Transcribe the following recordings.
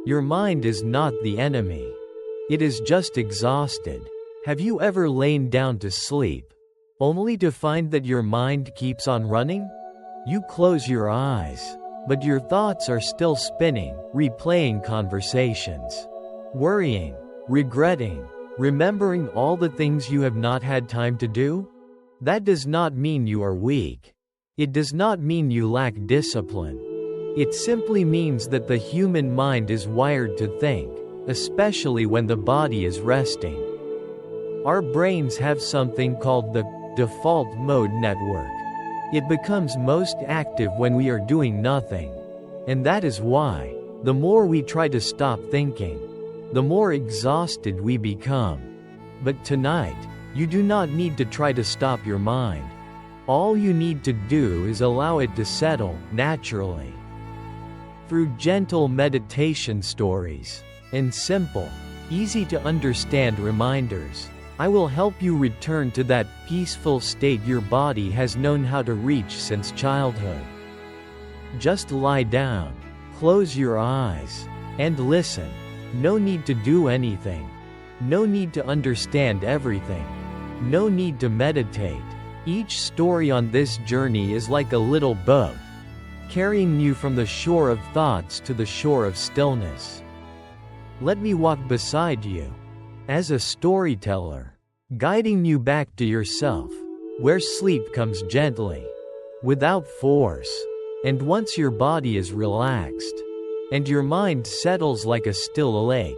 Your mind is not the enemy. It is just exhausted. Have you ever lain down to sleep, only to find that your mind keeps on running? You close your eyes, but your thoughts are still spinning, replaying conversations, worrying, regretting, remembering all the things you have not had time to do? That does not mean you are weak. It does not mean you lack discipline. It simply means that the human mind is wired to think, especially when the body is resting. Our brains have something called the default mode network. It becomes most active when we are doing nothing. And that is why, the more we try to stop thinking, the more exhausted we become. But tonight, you do not need to try to stop your mind. All you need to do is allow it to settle naturally. Through gentle meditation stories and simple, easy to understand reminders, I will help you return to that peaceful state your body has known how to reach since childhood. Just lie down, close your eyes, and listen. No need to do anything. No need to understand everything. No need to meditate. Each story on this journey is like a little boat, carrying you from the shore of thoughts to the shore of stillness. Let me walk beside you, as a storyteller, guiding you back to yourself, where sleep comes gently, without force, and once your body is relaxed, and your mind settles like a still lake,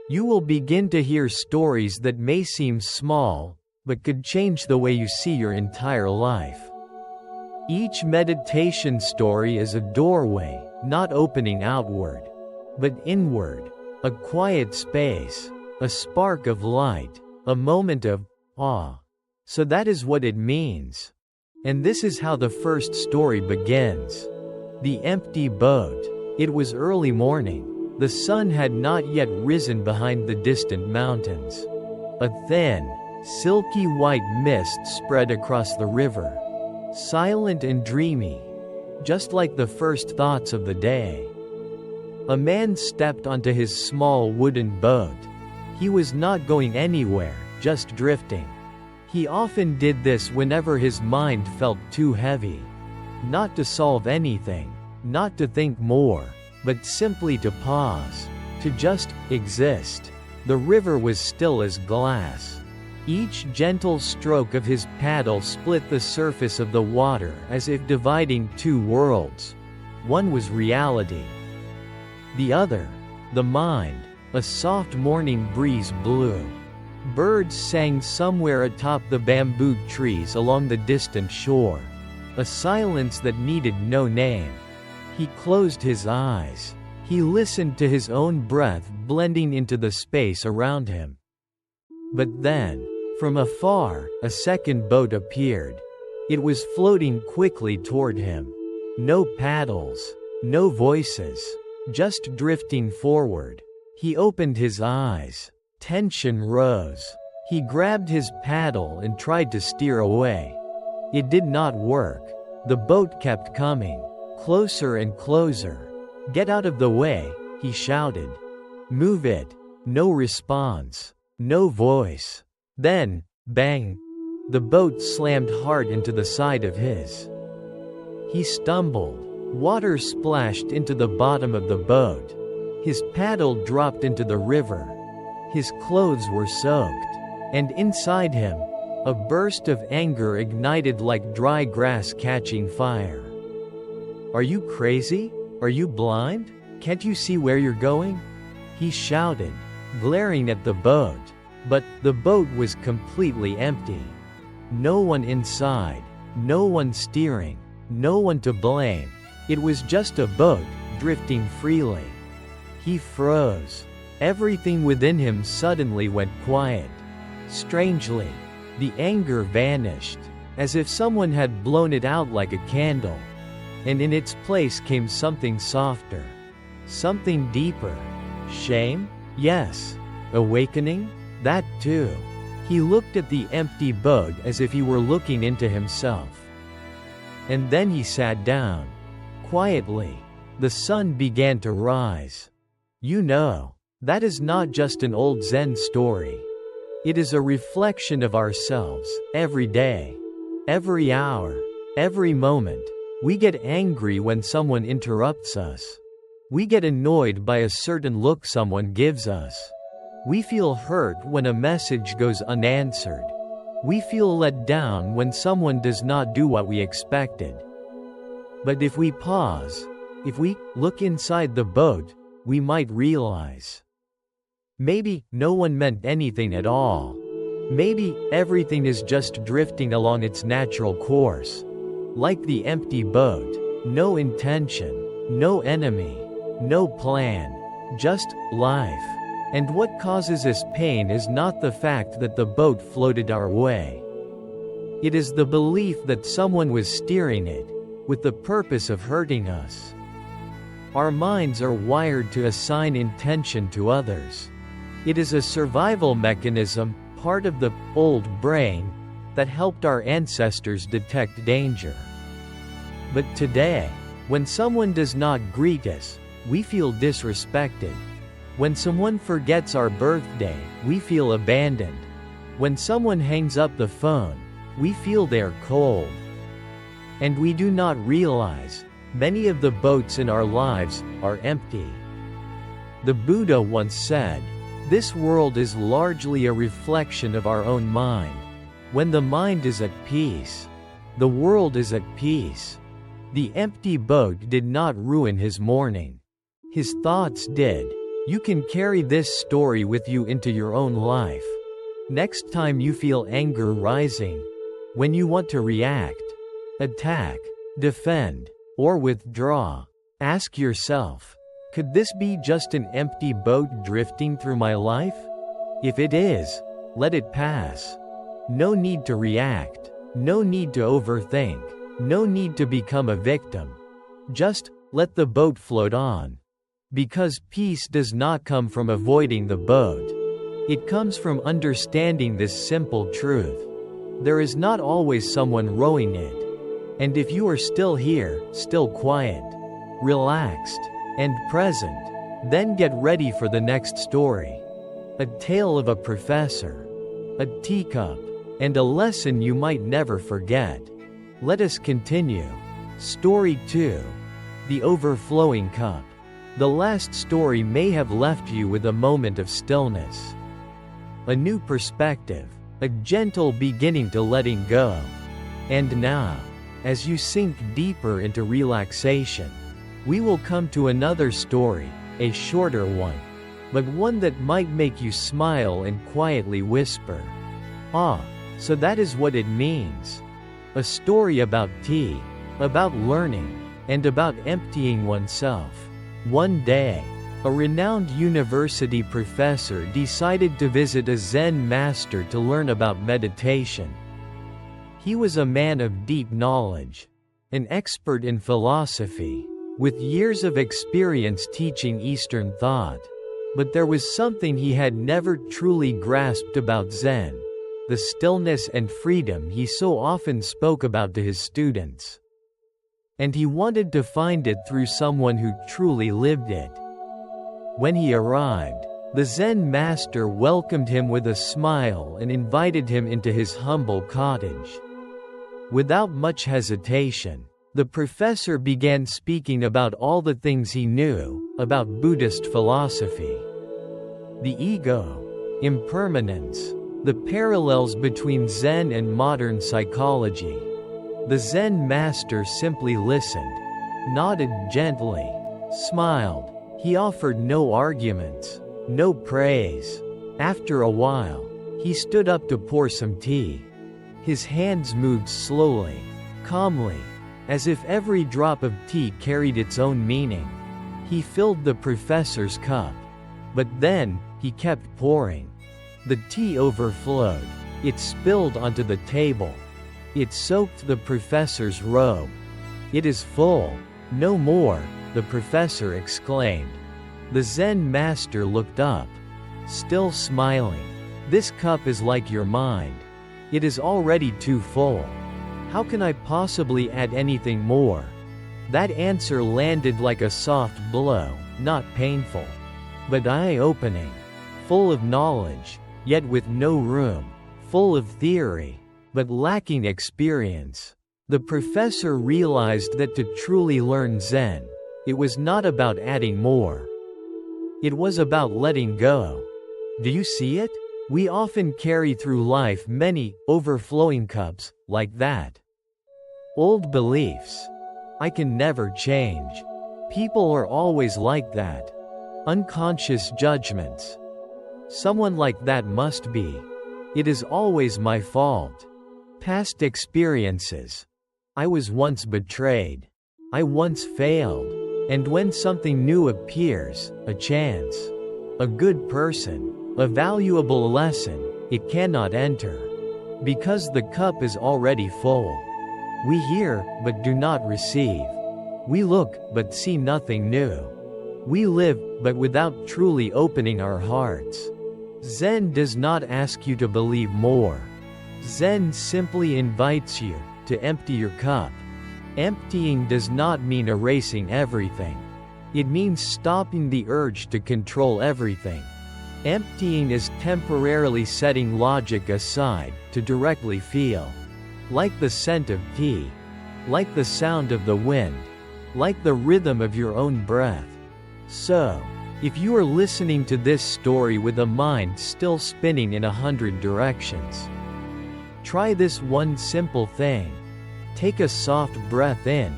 you will begin to hear stories that may seem small, but could change the way you see your entire life. Each meditation story is a doorway, not opening outward, but inward, a quiet space, a spark of light, a moment of awe. So that is what it means. And this is how the first story begins. The empty boat. It was early morning. The sun had not yet risen behind the distant mountains. A thin, silky white mist spread across the river, silent and dreamy, just like the first thoughts of the day. A man stepped onto his small wooden boat. He was not going anywhere, just drifting. He often did this whenever his mind felt too heavy. Not to solve anything, not to think more, but simply to pause, to just exist. The river was still as glass. Each gentle stroke of his paddle split the surface of the water as if dividing two worlds. One was reality. The other, the mind. A soft morning breeze blew. Birds sang somewhere atop the bamboo trees along the distant shore. A silence that needed no name. He closed his eyes. He listened to his own breath blending into the space around him. But then, from afar, a second boat appeared. It was floating quickly toward him. No paddles, no voices, just drifting forward. He opened his eyes. Tension rose. He grabbed his paddle and tried to steer away. It did not work. The boat kept coming, closer and closer. "Get out of the way," he shouted. "Move it." No response. No voice. Then, bang! The boat slammed hard into the side of his. He stumbled. Water splashed into the bottom of the boat. His paddle dropped into the river. His clothes were soaked. And inside him, a burst of anger ignited like dry grass catching fire. "Are you crazy? Are you blind? Can't you see where you're going?" he shouted, glaring at the boat. But the boat was completely empty. No one inside, no one steering, no one to blame. It was just a boat, drifting freely. He froze. Everything within him suddenly went quiet. Strangely, the anger vanished, as if someone had blown it out like a candle. And in its place came something softer. Something deeper. Shame? Yes. Awakening? That too. He looked at the empty boat as if he were looking into himself. And then he sat down. Quietly. The sun began to rise. That is not just an old Zen story. It is a reflection of ourselves, every day, every hour, every moment. We get angry when someone interrupts us. We get annoyed by a certain look someone gives us. We feel hurt when a message goes unanswered. We feel let down when someone does not do what we expected. But if we pause, if we look inside the boat, we might realize, maybe no one meant anything at all. Maybe everything is just drifting along its natural course. Like the empty boat, no intention, no enemy, no plan, just life. And what causes us pain is not the fact that the boat floated our way. It is the belief that someone was steering it, with the purpose of hurting us. Our minds are wired to assign intention to others. It is a survival mechanism, part of the old brain, that helped our ancestors detect danger. But today, when someone does not greet us, we feel disrespected. When someone forgets our birthday, we feel abandoned. When someone hangs up the phone, we feel they're cold. And we do not realize, many of the boats in our lives are empty. The Buddha once said, "This world is largely a reflection of our own mind. When the mind is at peace, the world is at peace." The empty boat did not ruin his morning. His thoughts did. You can carry this story with you into your own life. Next time you feel anger rising, when you want to react, attack, defend, or withdraw, ask yourself, could this be just an empty boat drifting through my life? If it is, let it pass. No need to react, no need to overthink, no need to become a victim. Just let the boat float on. Because peace does not come from avoiding the boat. It comes from understanding this simple truth. There is not always someone rowing it. And if you are still here, still quiet, relaxed, and present, then get ready for the next story. A tale of a professor, a teacup, and a lesson you might never forget. Let us continue. Story 2. The Overflowing Cup. The last story may have left you with a moment of stillness. A new perspective, a gentle beginning to letting go. And now, as you sink deeper into relaxation, we will come to another story, a shorter one, but one that might make you smile and quietly whisper, "Ah, so that is what it means." A story about tea, about learning, and about emptying oneself. One day, a renowned university professor decided to visit a Zen master to learn about meditation. He was a man of deep knowledge, an expert in philosophy, with years of experience teaching Eastern thought. But there was something he had never truly grasped about Zen, the stillness and freedom he so often spoke about to his students. And he wanted to find it through someone who truly lived it. When he arrived, the Zen master welcomed him with a smile and invited him into his humble cottage. Without much hesitation, the professor began speaking about all the things he knew about Buddhist philosophy. The ego, impermanence, the parallels between Zen and modern psychology. The Zen master simply listened, nodded gently, smiled. He offered no arguments, no praise. After a while, he stood up to pour some tea. His hands moved slowly, calmly, as if every drop of tea carried its own meaning. He filled the professor's cup. But then, he kept pouring. The tea overflowed. It spilled onto the table. It soaked the professor's robe. "It is full. No more," the professor exclaimed. The Zen master looked up, still smiling. "This cup is like your mind. It is already too full. How can I possibly add anything more?" That answer landed like a soft blow, not painful. but eye-opening, full of knowledge, yet with no room, full of theory, but lacking experience. The professor realized that to truly learn Zen, it was not about adding more. It was about letting go. Do you see it? We often carry through life many, overflowing cups, like that. Old beliefs. I can never change. People are always like that. Unconscious judgments. Someone like that must be. It is always my fault. Past experiences. I was once betrayed. I once failed. And when something new appears, a chance, a good person, a valuable lesson, it cannot enter. Because the cup is already full. We hear, but do not receive. We look, but see nothing new. We live, but without truly opening our hearts. Zen does not ask you to believe more. Zen simply invites you to empty your cup. Emptying does not mean erasing everything. It means stopping the urge to control everything. Emptying is temporarily setting logic aside to directly feel. Like the scent of tea. Like the sound of the wind. Like the rhythm of your own breath. So, if you are listening to this story with a mind still spinning in 100 directions, try this one simple thing. Take a soft breath in.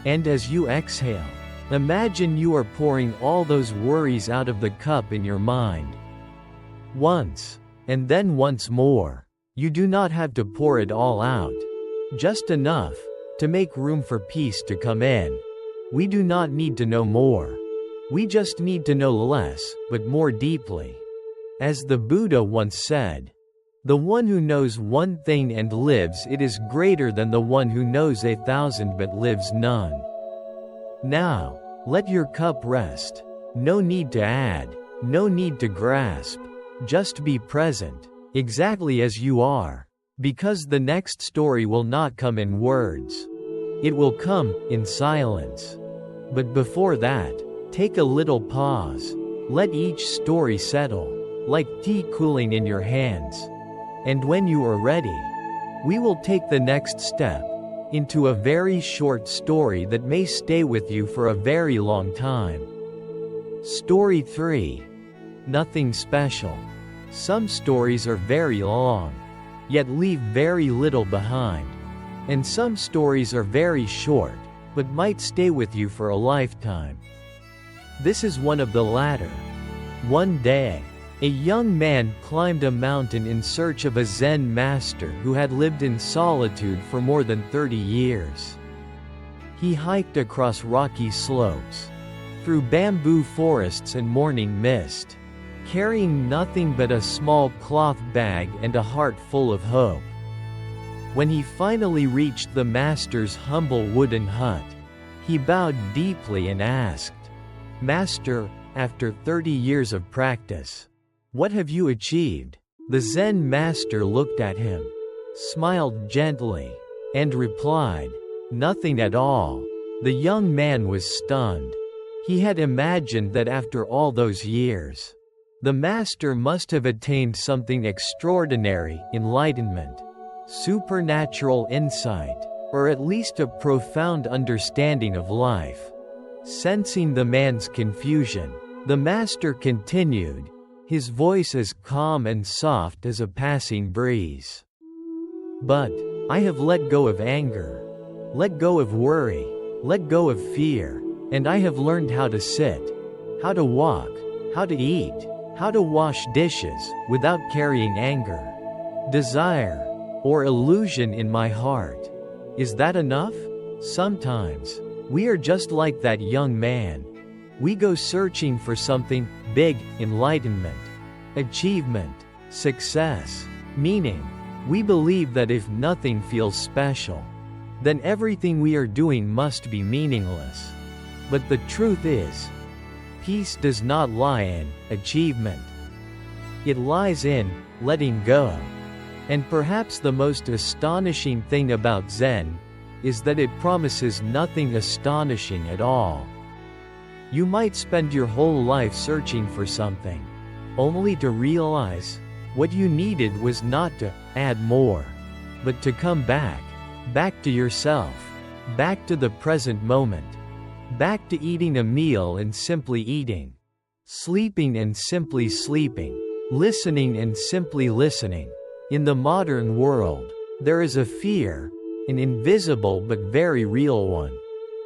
And as you exhale, imagine you are pouring all those worries out of the cup in your mind. Once, and then once more. You do not have to pour it all out. Just enough to make room for peace to come in. We do not need to know more. We just need to know less, but more deeply. As the Buddha once said, the one who knows one thing and lives it is greater than the one who knows 1,000 but lives none. Now, let your cup rest. No need to add, no need to grasp. Just be present, exactly as you are. Because the next story will not come in words. It will come in silence. But before that, take a little pause. Let each story settle, like tea cooling in your hands. And when you are ready, we will take the next step into a very short story that may stay with you for a very long time. Story 3. Nothing special. Some stories are very long, yet leave very little behind. And some stories are very short, but might stay with you for a lifetime. This is one of the latter. One day, a young man climbed a mountain in search of a Zen master who had lived in solitude for more than 30 years. He hiked across rocky slopes, through bamboo forests and morning mist, carrying nothing but a small cloth bag and a heart full of hope. When he finally reached the master's humble wooden hut, he bowed deeply and asked, "Master, after 30 years of practice, what have you achieved?" The Zen master looked at him, smiled gently, and replied, "Nothing at all." The young man was stunned. He had imagined that after all those years, the master must have attained something extraordinary, enlightenment, supernatural insight, or at least a profound understanding of life. Sensing the man's confusion, the master continued, his voice as calm and soft as a passing breeze. "But I have let go of anger, let go of worry, let go of fear, and I have learned how to sit, how to walk, how to eat, how to wash dishes without carrying anger, desire, or illusion in my heart. Is that enough?" Sometimes, we are just like that young man. We go searching for something big, enlightenment, achievement, success, meaning. We believe that if nothing feels special, then everything we are doing must be meaningless. But the truth is, peace does not lie in achievement. It lies in letting go. And perhaps the most astonishing thing about Zen is that it promises nothing astonishing at all. You might spend your whole life searching for something, only to realize what you needed was not to add more, but to come back to yourself, back to the present moment, back to eating a meal and simply eating, sleeping and simply sleeping, listening and simply listening. In the modern world, there is a fear, an invisible but very real one.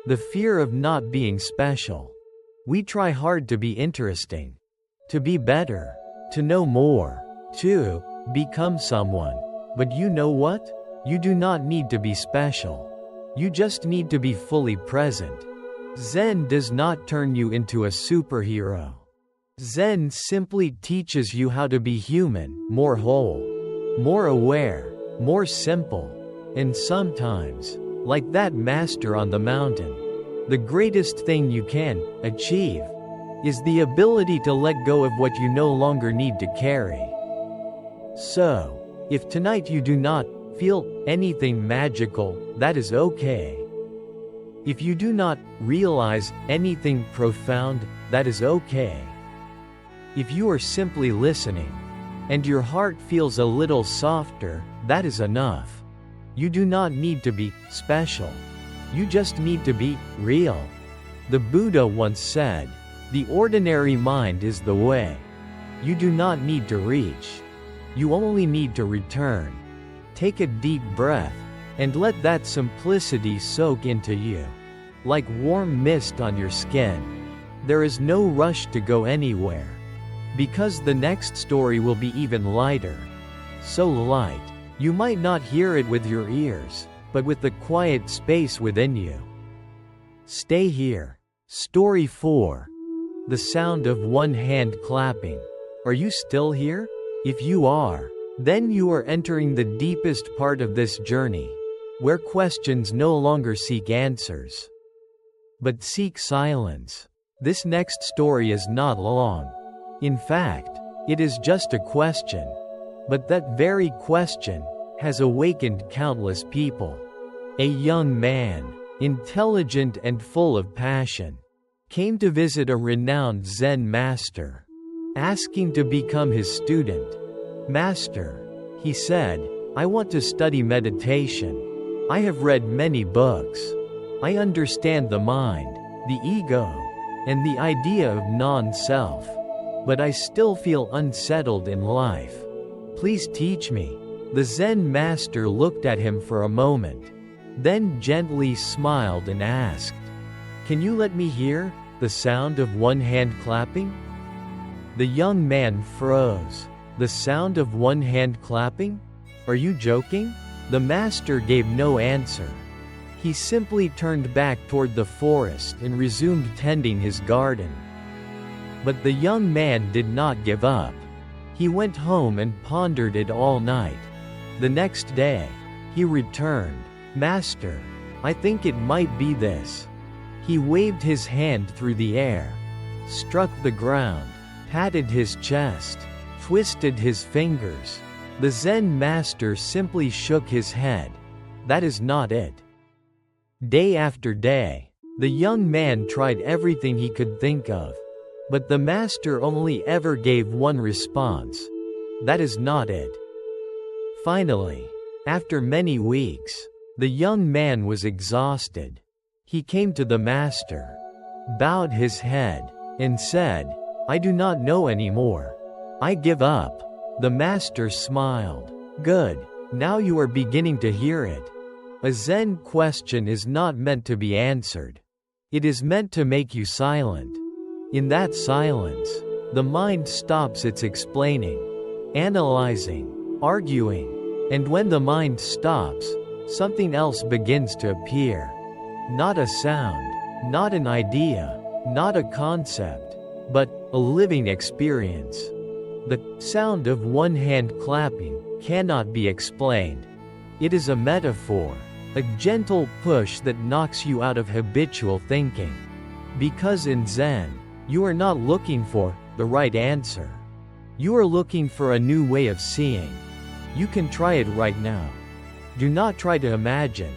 The fear of not being special. We try hard to be interesting, to be better, to know more, to become someone. But you know what? You do not need to be special. You just need to be fully present. Zen does not turn you into a superhero. Zen simply teaches you how to be human, more whole, more aware, more simple. And sometimes, like that master on the mountain, the greatest thing you can achieve is the ability to let go of what you no longer need to carry. So, if tonight you do not feel anything magical, that is okay. If you do not realize anything profound, that is okay. If you are simply listening, and your heart feels a little softer, that is enough. You do not need to be special. You just need to be real. The Buddha once said, "The ordinary mind is the way." You do not need to reach. You only need to return. Take a deep breath, and let that simplicity soak into you. Like warm mist on your skin. There is no rush to go anywhere. Because the next story will be even lighter. So light, you might not hear it with your ears, but with the quiet space within you. Stay here. Story 4. The sound of one hand clapping. Are you still here? If you are, then you are entering the deepest part of this journey, where questions no longer seek answers, but seek silence. This next story is not long. In fact, it is just a question. But that very question has awakened countless people. A young man, intelligent and full of passion, came to visit a renowned Zen master, asking to become his student. "Master," he said, "I want to study meditation. I have read many books. I understand the mind, the ego, and the idea of non-self. But I still feel unsettled in life. Please teach me." The Zen master looked at him for a moment, then gently smiled and asked, "Can you let me hear the sound of one hand clapping?" The young man froze. "The sound of one hand clapping? Are you joking?" The master gave no answer. He simply turned back toward the forest and resumed tending his garden. But the young man did not give up. He went home and pondered it all night. The next day, he returned. "Master, I think it might be this." He waved his hand through the air, struck the ground, patted his chest, twisted his fingers. The Zen master simply shook his head. "That is not it." Day after day, the young man tried everything he could think of. But the master only ever gave one response. "That is not it." Finally, after many weeks, the young man was exhausted. He came to the master, bowed his head, and said, "I do not know anymore. I give up." The master smiled. "Good, now you are beginning to hear it." A Zen question is not meant to be answered. It is meant to make you silent. In that silence, the mind stops its explaining, analyzing, arguing, and when the mind stops, something else begins to appear. Not a sound, not an idea, not a concept, but a living experience. The sound of one hand clapping cannot be explained. It is a metaphor, a gentle push that knocks you out of habitual thinking. Because in Zen, you are not looking for the right answer. You are looking for a new way of seeing. You can try it right now. Do not try to imagine.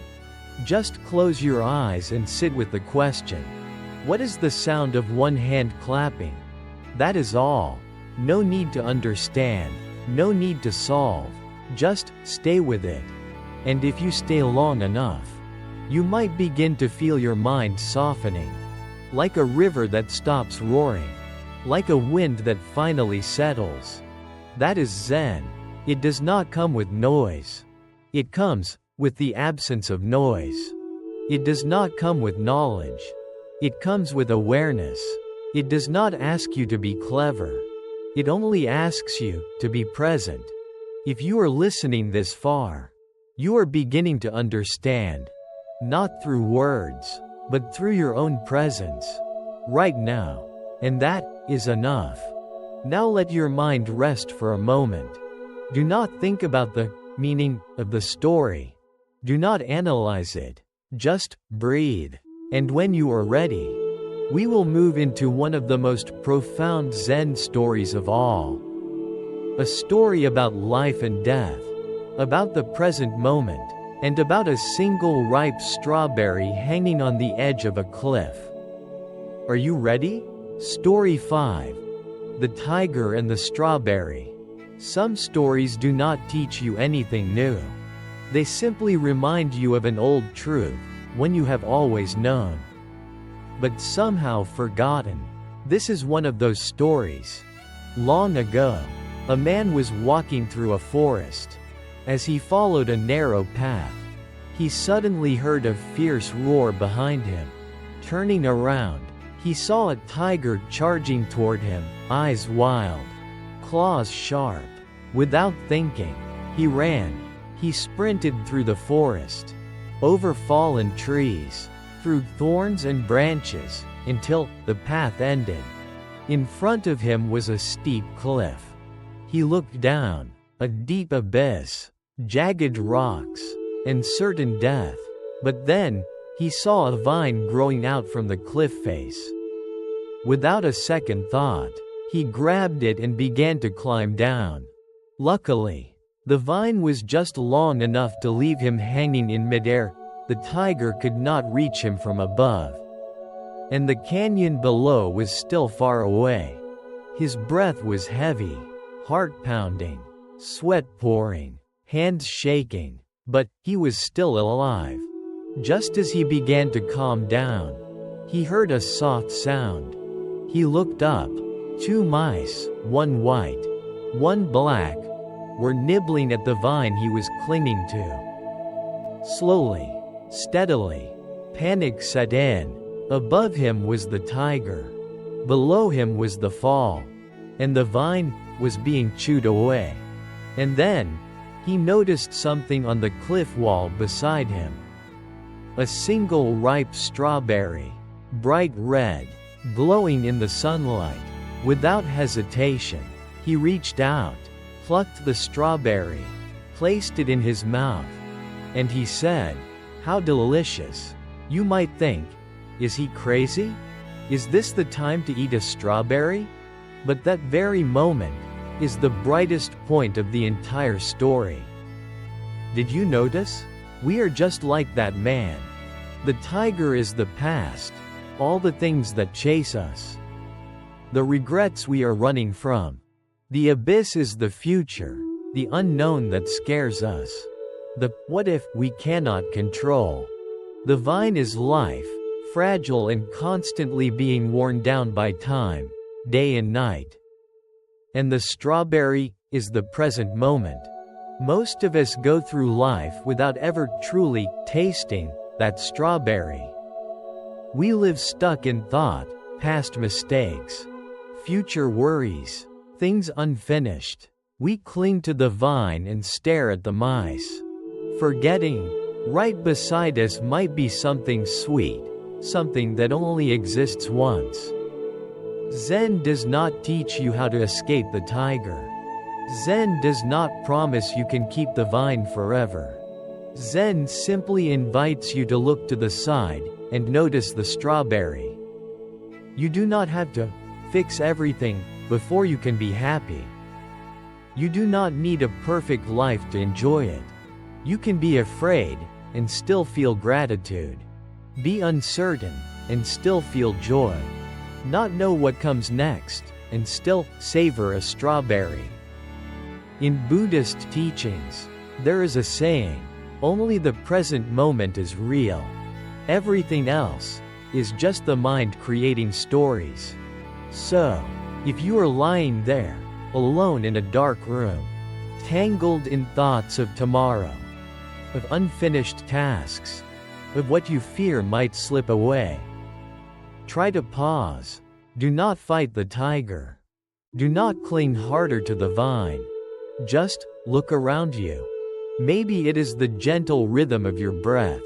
Just close your eyes and sit with the question. What is the sound of one hand clapping? That is all. No need to understand, no need to solve. Just stay with it. And if you stay long enough, you might begin to feel your mind softening. Like a river that stops roaring. Like a wind that finally settles. That is Zen. It does not come with noise. It comes with the absence of noise. It does not come with knowledge. It comes with awareness. It does not ask you to be clever. It only asks you to be present. If you are listening this far, you are beginning to understand. Not through words, but through your own presence. Right now. And that is enough. Now let your mind rest for a moment. Do not think about the meaning of the story. Do not analyze it. Just breathe. And when you are ready, we will move into one of the most profound Zen stories of all. A story about life and death, about the present moment, and about a single ripe strawberry hanging on the edge of a cliff. Are you ready? Story 5. The Tiger and the Strawberry. Some stories do not teach you anything new. They simply remind you of an old truth, one you have always known, but somehow forgotten. This is one of those stories. Long ago, a man was walking through a forest. As he followed a narrow path, he suddenly heard a fierce roar behind him. Turning around, he saw a tiger charging toward him, eyes wild, claws sharp. Without thinking, he ran. He sprinted through the forest, over fallen trees, through thorns and branches, until the path ended. In front of him was a steep cliff. He looked down, a deep abyss, jagged rocks, and certain death. But then, he saw a vine growing out from the cliff face. Without a second thought, he grabbed it and began to climb down. Luckily, the vine was just long enough to leave him hanging in midair. The tiger could not reach him from above. And the canyon below was still far away. His breath was heavy, heart pounding, sweat pouring, hands shaking, but he was still alive. Just as he began to calm down, he heard a soft sound. He looked up. 2 mice, one white, one black, were nibbling at the vine he was clinging to. Slowly, steadily, panic set in. Above him was the tiger. Below him was the fall. And the vine was being chewed away. And then, he noticed something on the cliff wall beside him. A single ripe strawberry, bright red, glowing in the sunlight. Without hesitation, he reached out, plucked the strawberry, placed it in his mouth, and he said, "How delicious." You might think, is he crazy? Is this the time to eat a strawberry? But that very moment is the brightest point of the entire story. Did you notice? We are just like that man. The tiger is the past, all the things that chase us, the regrets we are running from. The abyss is the future, the unknown that scares us, the what if we cannot control. The vine is life, fragile and constantly being worn down by time, day and night. And the strawberry is the present moment. Most of us go through life without ever truly tasting that strawberry. We live stuck in thought, past mistakes, future worries, things unfinished. We cling to the vine and stare at the mice, forgetting right beside us might be something sweet, something that only exists once. Zen does not teach you how to escape the tiger. Zen does not promise you can keep the vine forever. Zen simply invites you to look to the side and notice the strawberry. You do not have to fix everything before you can be happy. You do not need a perfect life to enjoy it. You can be afraid and still feel gratitude. Be uncertain and still feel joy. Not know what comes next, and still savor a strawberry. In Buddhist teachings, there is a saying, only the present moment is real. Everything else is just the mind creating stories. So, if you are lying there, alone in a dark room, tangled in thoughts of tomorrow, of unfinished tasks, of what you fear might slip away, try to pause. Do not fight the tiger. Do not cling harder to the vine. Just look around you. Maybe it is the gentle rhythm of your breath,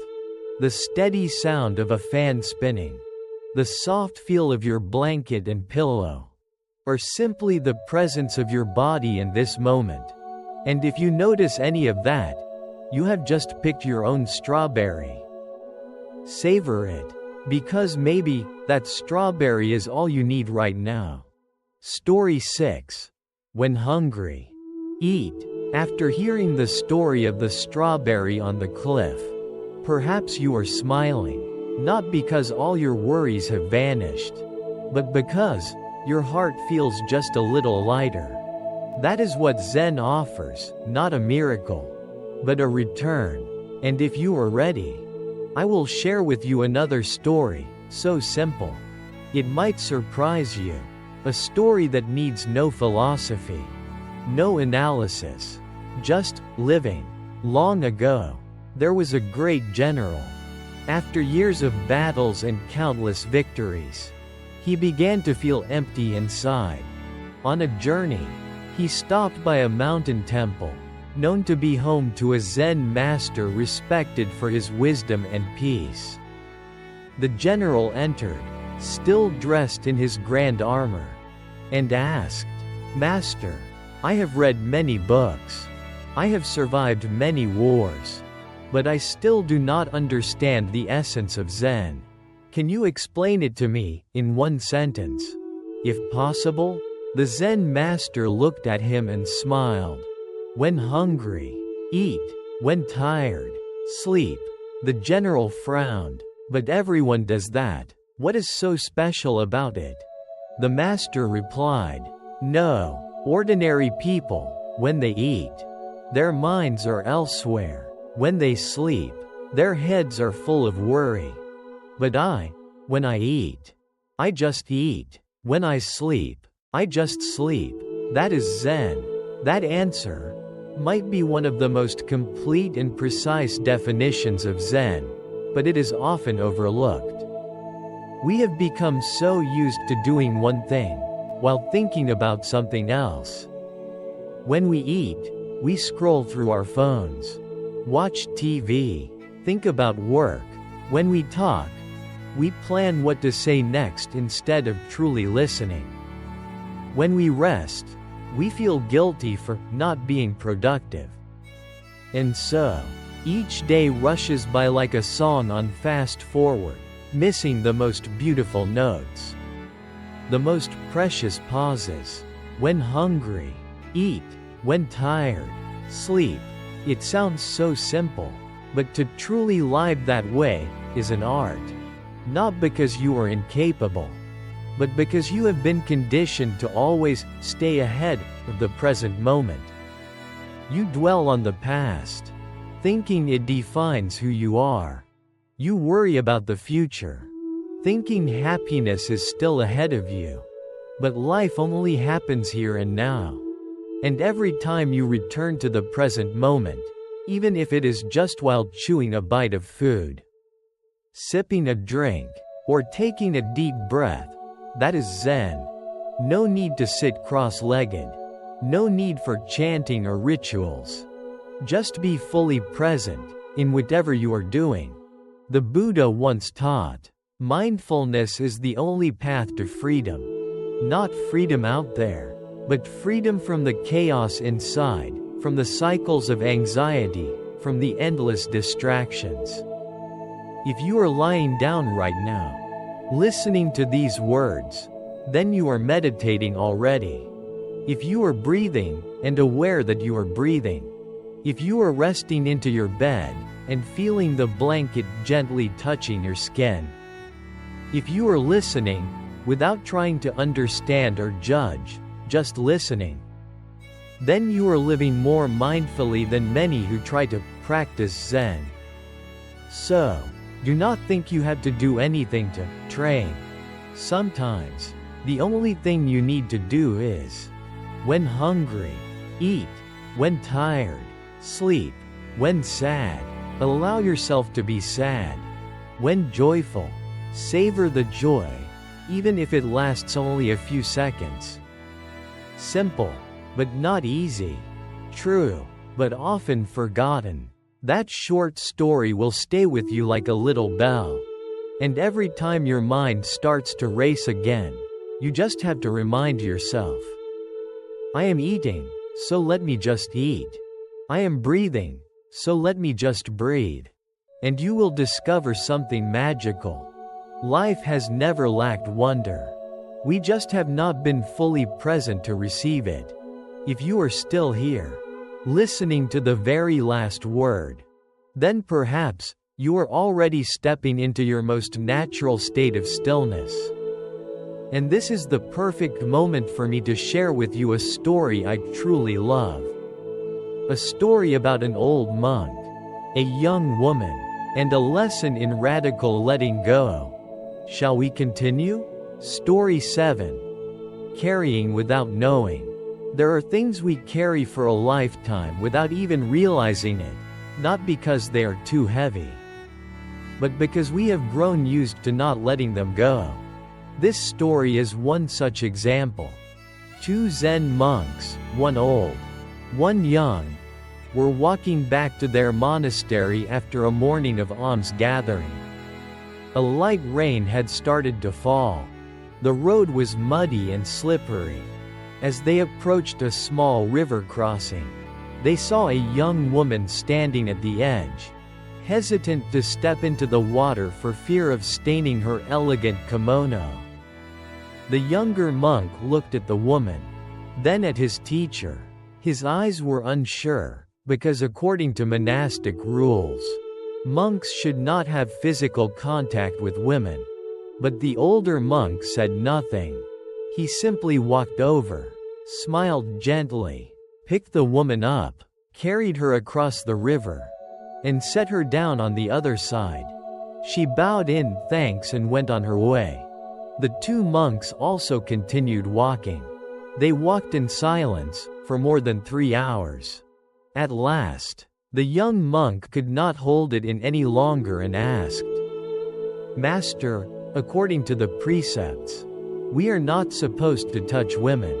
the steady sound of a fan spinning, the soft feel of your blanket and pillow, or simply the presence of your body in this moment. And if you notice any of that, you have just picked your own strawberry. Savor it, because maybe that strawberry is all you need right now. Story 6. When hungry, eat. After hearing the story of the strawberry on the cliff, perhaps you are smiling, not because all your worries have vanished, but because your heart feels just a little lighter. That is what Zen offers, not a miracle, but a return. And if you are ready, I will share with you another story, so simple it might surprise you. A story that needs no philosophy, no analysis, just living. Long ago, there was a great general. After years of battles and countless victories, he began to feel empty inside. On a journey, he stopped by a mountain temple, known to be home to a Zen master respected for his wisdom and peace. The general entered, still dressed in his grand armor, and asked, "Master, I have read many books. I have survived many wars. But I still do not understand the essence of Zen. Can you explain it to me, in one sentence? If possible?" The Zen master looked at him and smiled. "When hungry, eat. When tired, sleep." The general frowned. "But everyone does that. What is so special about it?" The master replied, "No, ordinary people, when they eat, their minds are elsewhere. When they sleep, their heads are full of worry. But when I eat, I just eat. When I sleep, I just sleep. That is Zen." That answer might be one of the most complete and precise definitions of Zen, but it is often overlooked. We have become so used to doing one thing, while thinking about something else. When we eat, we scroll through our phones, watch TV, think about work. When we talk, we plan what to say next instead of truly listening. When we rest, we feel guilty for not being productive. And so, each day rushes by like a song on fast forward, missing the most beautiful notes, the most precious pauses. When hungry, eat. When tired, sleep. It sounds so simple, but to truly live that way is an art. Not because you are incapable, but because you have been conditioned to always stay ahead of the present moment. You dwell on the past, thinking it defines who you are. You worry about the future, thinking happiness is still ahead of you. But life only happens here and now. And every time you return to the present moment, even if it is just while chewing a bite of food, sipping a drink, or taking a deep breath, that is Zen. No need to sit cross-legged. No need for chanting or rituals. Just be fully present in whatever you are doing. The Buddha once taught, mindfulness is the only path to freedom. Not freedom out there, but freedom from the chaos inside, from the cycles of anxiety, from the endless distractions. If you are lying down right now, listening to these words, then you are meditating already. If you are breathing, and aware that you are breathing, if you are resting into your bed, and feeling the blanket gently touching your skin, If you are listening, without trying to understand or judge, just listening, then you are living more mindfully than many who try to practice Zen. So, do not think you have to do anything to train. Sometimes, the only thing you need to do is, when hungry, eat; when tired, sleep; when sad, allow yourself to be sad; when joyful, savor the joy, even if it lasts only a few seconds. Simple, but not easy. True, but often forgotten. That short story will stay with you like a little bell. And every time your mind starts to race again, you just have to remind yourself, I am eating, so let me just eat. I am breathing, so let me just breathe. And you will discover something magical. Life has never lacked wonder. We just have not been fully present to receive it. If you are still here, listening to the very last word, then perhaps you are already stepping into your most natural state of stillness. And this is the perfect moment for me to share with you a story I truly love. A story about an old monk, a young woman, and a lesson in radical letting go. Shall we continue? Story 7. Carrying without knowing. There are things we carry for a lifetime without even realizing it, not because they are too heavy, but because we have grown used to not letting them go. This story is one such example. Two Zen monks, one old, one young, were walking back to their monastery after a morning of alms gathering. A light rain had started to fall. The road was muddy and slippery. As they approached a small river crossing, they saw a young woman standing at the edge, hesitant to step into the water for fear of staining her elegant kimono. The younger monk looked at the woman, then at his teacher. His eyes were unsure, because according to monastic rules, monks should not have physical contact with women. But the older monk said nothing. He simply walked over, smiled gently, picked the woman up, carried her across the river, and set her down on the other side. She bowed in thanks and went on her way. The two monks also continued walking. They walked in silence for more than 3 hours. At last, the young monk could not hold it in any longer and asked, Master, according to the precepts, we are not supposed to touch women.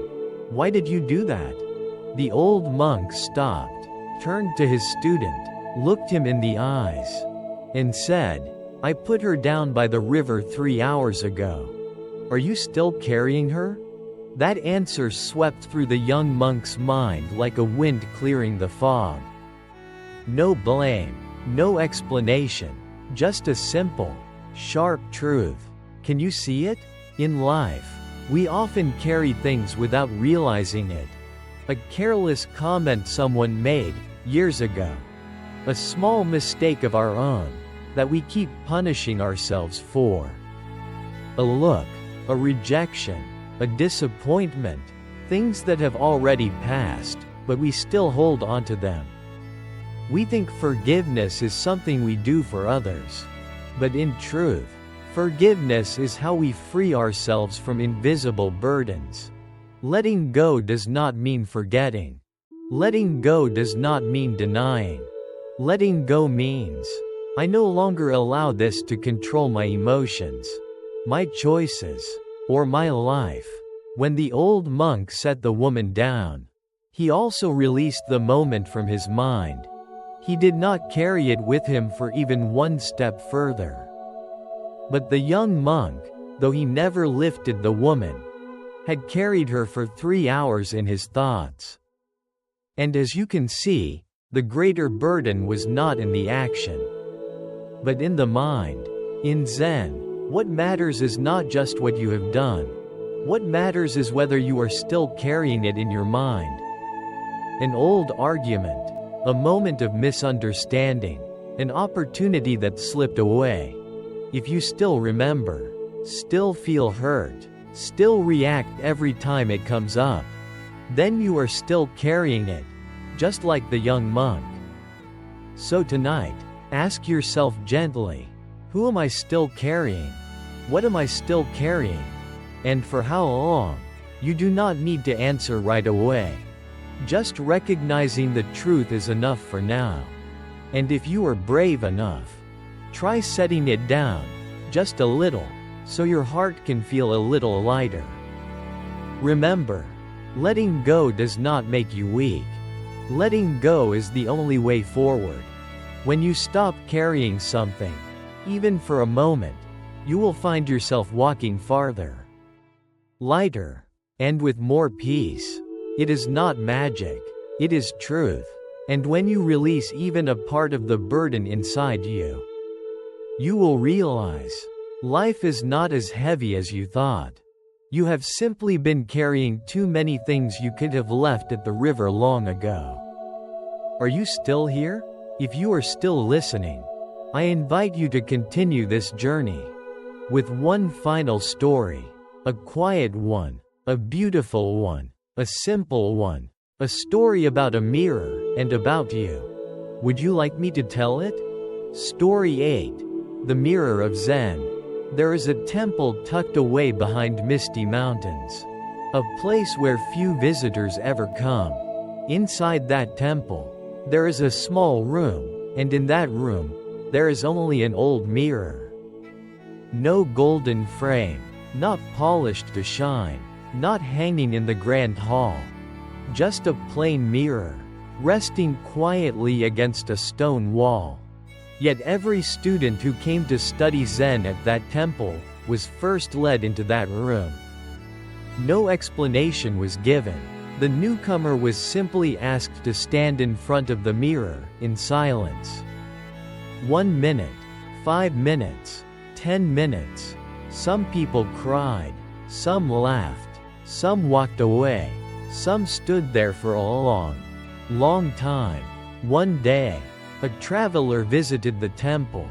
Why did you do that? The old monk stopped, turned to his student, looked him in the eyes, and said, I put her down by the river 3 hours ago. Are you still carrying her? That answer swept through the young monk's mind like a wind clearing the fog. No blame, no explanation, just a simple, sharp truth. Can you see it? In life, we often carry things without realizing it. A careless comment someone made years ago. A small mistake of our own that we keep punishing ourselves for. A look, a rejection, a disappointment, things that have already passed, but we still hold on to them. We think forgiveness is something we do for others. But in truth, forgiveness is how we free ourselves from invisible burdens. Letting go does not mean forgetting. Letting go does not mean denying. Letting go means, I no longer allow this to control my emotions, my choices, or my life. When the old monk set the woman down, he also released the moment from his mind. He did not carry it with him for even one step further. But the young monk, though he never lifted the woman, had carried her for 3 hours in his thoughts. And as you can see, the greater burden was not in the action, but in the mind. In Zen, what matters is not just what you have done. What matters is whether you are still carrying it in your mind. An old argument, a moment of misunderstanding, an opportunity that slipped away. If you still remember, still feel hurt, still react every time it comes up. Then you are still carrying it, just like the young monk. So tonight, ask yourself gently, who am I still carrying? What am I still carrying? And for how long? You do not need to answer right away. Just recognizing the truth is enough for now. And if you are brave enough, try setting it down, just a little, so your heart can feel a little lighter. Remember, letting go does not make you weak. Letting go is the only way forward. When you stop carrying something, even for a moment, you will find yourself walking farther, lighter, and with more peace. It is not magic, it is truth. And when you release even a part of the burden inside you, you will realize life is not as heavy as you thought. You have simply been carrying too many things you could have left at the river long ago. Are you still here? If you are still listening, I invite you to continue this journey with one final story, a quiet one, a beautiful one, a simple one, a story about a mirror and about you. Would you like me to tell it? Story 8. The Mirror of Zen. There is a temple tucked away behind misty mountains, a place where few visitors ever come. Inside that temple, there is a small room, and in that room, there is only an old mirror. No golden frame, not polished to shine, not hanging in the grand hall. Just a plain mirror, resting quietly against a stone wall. Yet every student who came to study Zen at that temple was first led into that room. No explanation was given. The newcomer was simply asked to stand in front of the mirror, in silence. 1 minute, 5 minutes, 10 minutes. Some people cried, some laughed, some walked away, some stood there for a long time. One day, a traveler visited the temple.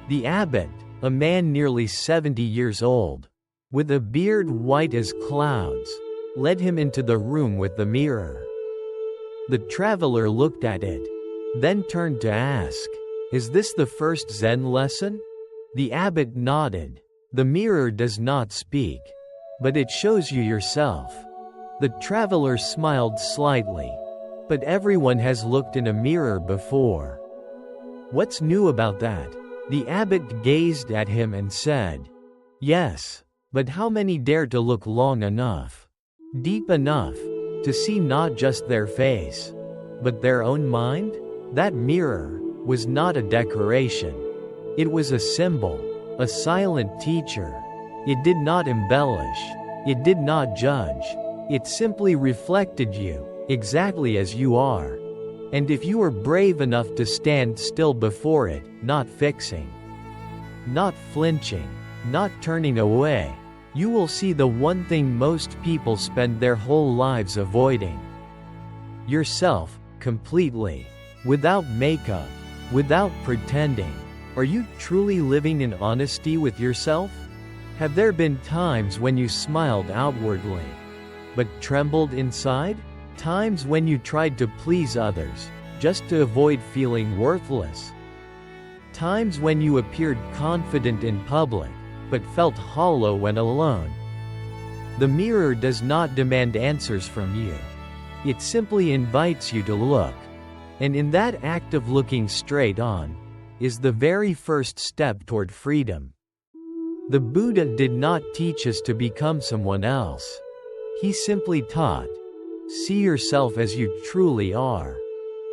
The abbot, a man nearly 70 years old, with a beard white as clouds, led him into the room with the mirror. The traveler looked at it, then turned to ask, "Is this the first Zen lesson?" The abbot nodded. "The mirror does not speak, but it shows you yourself." The traveler smiled slightly. "But everyone has looked in a mirror before. What's new about that?" The abbot gazed at him and said, "Yes, but how many dare to look long enough, deep enough, to see not just their face, but their own mind?" That mirror was not a decoration. It was a symbol, a silent teacher. It did not embellish. It did not judge. It simply reflected you, exactly as you are. And if you were brave enough to stand still before it, not fixing, not flinching, not turning away, you will see the one thing most people spend their whole lives avoiding. Yourself, completely. Without makeup, without pretending. Are you truly living in honesty with yourself? Have there been times when you smiled outwardly, but trembled inside? Times when you tried to please others, just to avoid feeling worthless? Times when you appeared confident in public, but felt hollow when alone? The mirror does not demand answers from you. It simply invites you to look. And in that act of looking straight on, is the very first step toward freedom. The Buddha did not teach us to become someone else. He simply taught, see yourself as you truly are.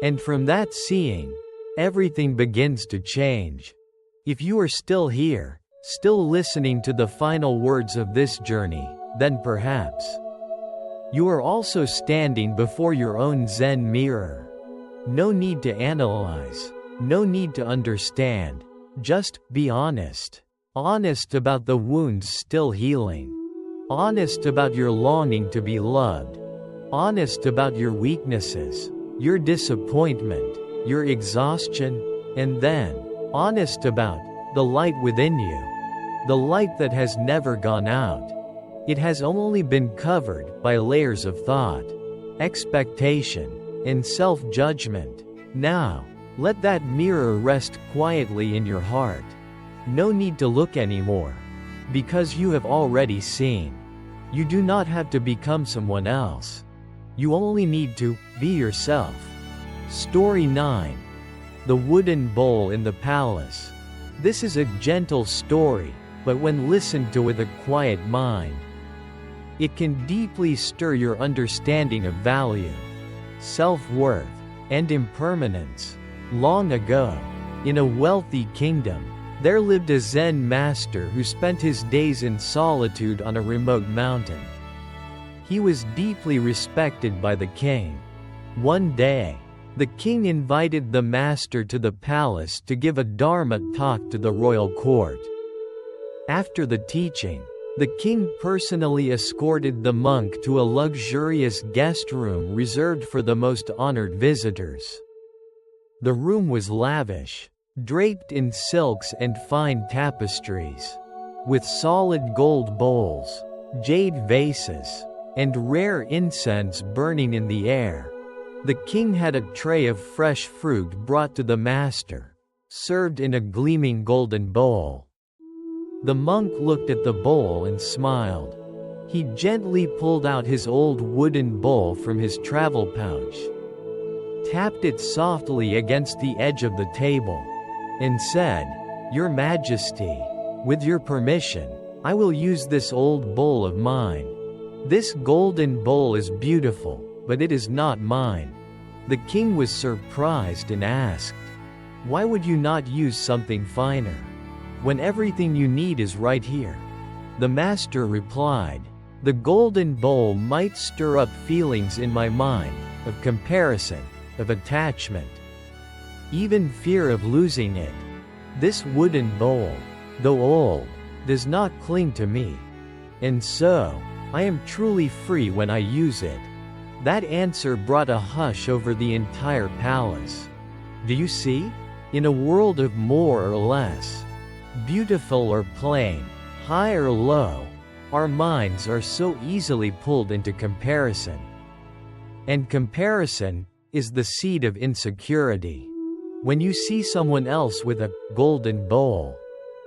And from that seeing, everything begins to change. If you are still here, still listening to the final words of this journey, then perhaps you are also standing before your own Zen mirror. No need to analyze, no need to understand, just be honest. Honest about the wounds still healing. Honest about your longing to be loved. Honest about your weaknesses, your disappointment, your exhaustion, and then honest about the light within you. the light that has never gone out. It has only been covered by layers of thought, expectation, and self-judgment. Now, let that mirror rest quietly in your heart. No need to look anymore, because you have already seen. You do not have to become someone else. You only need to be yourself. Story 9. The Wooden Bowl in the Palace. This is a gentle story, but when listened to with a quiet mind, it can deeply stir your understanding of value, self-worth, and impermanence. Long ago, in a wealthy kingdom, there lived a Zen master who spent his days in solitude on a remote mountain. He was deeply respected by the king. One day, the king invited the master to the palace to give a Dharma talk to the royal court. After the teaching, the king personally escorted the monk to a luxurious guest room reserved for the most honored visitors. The room was lavish, draped in silks and fine tapestries, with solid gold bowls, jade vases, and rare incense burning in the air. The king had a tray of fresh fruit brought to the master, served in a gleaming golden bowl. The monk looked at the bowl and smiled. He gently pulled out his old wooden bowl from his travel pouch, tapped it softly against the edge of the table, and said, "Your Majesty, with your permission, I will use this old bowl of mine. This golden bowl is beautiful, but it is not mine." The king was surprised and asked, "Why would you not use something finer, when everything you need is right here?" The master replied, "The golden bowl might stir up feelings in my mind, of comparison, of attachment, even fear of losing it. This wooden bowl, though old, does not cling to me. And so, I am truly free when I use it." That answer brought a hush over the entire palace. Do you see? In a world of more or less, beautiful or plain, high or low, our minds are so easily pulled into comparison. And comparison is the seed of insecurity. When you see someone else with a golden bowl,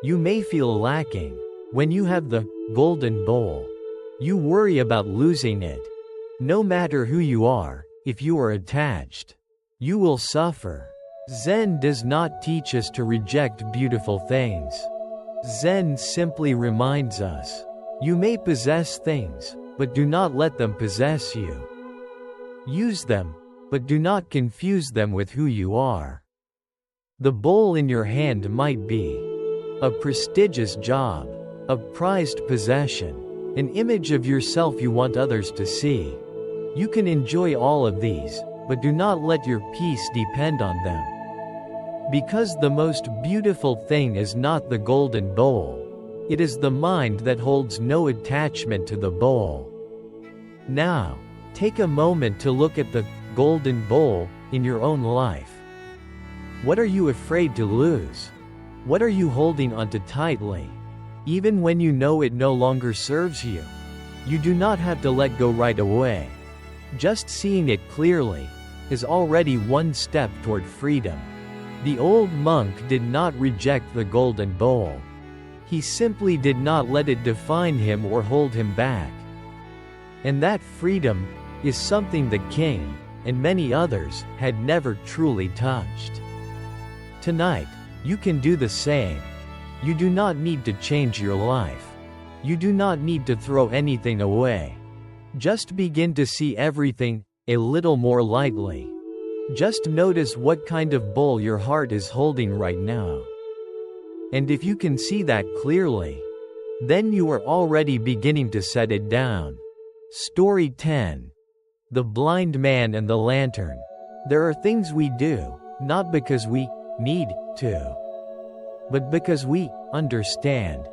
you may feel lacking. When you have the golden bowl, you worry about losing it. No matter who you are, if you are attached, you will suffer. Zen does not teach us to reject beautiful things. Zen simply reminds us, you may possess things, but do not let them possess you. Use them, but do not confuse them with who you are. The bowl in your hand might be a prestigious job, a prized possession, an image of yourself you want others to see. You can enjoy all of these, but do not let your peace depend on them. Because the most beautiful thing is not the golden bowl, it is the mind that holds no attachment to the bowl. Now, take a moment to look at the golden bowl in your own life. What are you afraid to lose? What are you holding onto tightly? Even when you know it no longer serves you, you do not have to let go right away. Just seeing it clearly is already one step toward freedom. The old monk did not reject the golden bowl. He simply did not let it define him or hold him back. And that freedom is something the king, and many others, had never truly touched. Tonight, you can do the same. You do not need to change your life. You do not need to throw anything away. Just begin to see everything a little more lightly. Just notice what kind of bowl your heart is holding right now. And if you can see that clearly, then you are already beginning to set it down. Story 10. The Blind Man and the Lantern. There are things we do, not because we need to, but because we understand.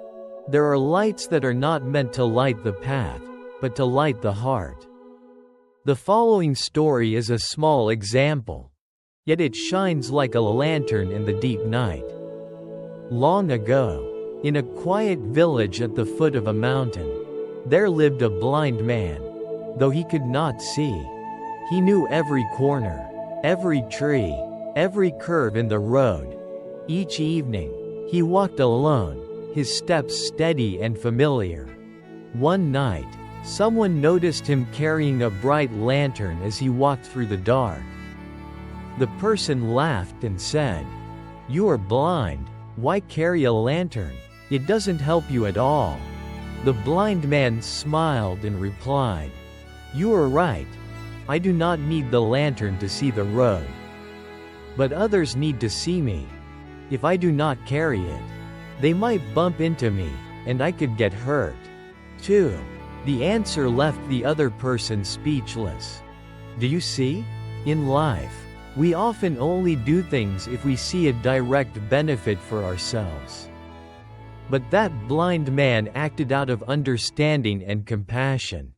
There are lights that are not meant to light the path, but to light the heart. The following story is a small example, yet it shines like a lantern in the deep night. Long ago, In a quiet village at the foot of a mountain, there lived a blind man. Though he could not see, he knew every corner, every tree, every curve in the road. Each evening, he walked alone, his steps steady and familiar. One night, someone noticed him carrying a bright lantern as he walked through the dark. The person laughed and said, "You are blind. Why carry a lantern? It doesn't help you at all." The blind man smiled and replied, "You are right. I do not need the lantern to see the road. But others need to see me. If I do not carry it, they might bump into me, and I could get hurt, too." The answer left the other person speechless. Do you see? In life, we often only do things if we see a direct benefit for ourselves. But that blind man acted out of understanding and compassion.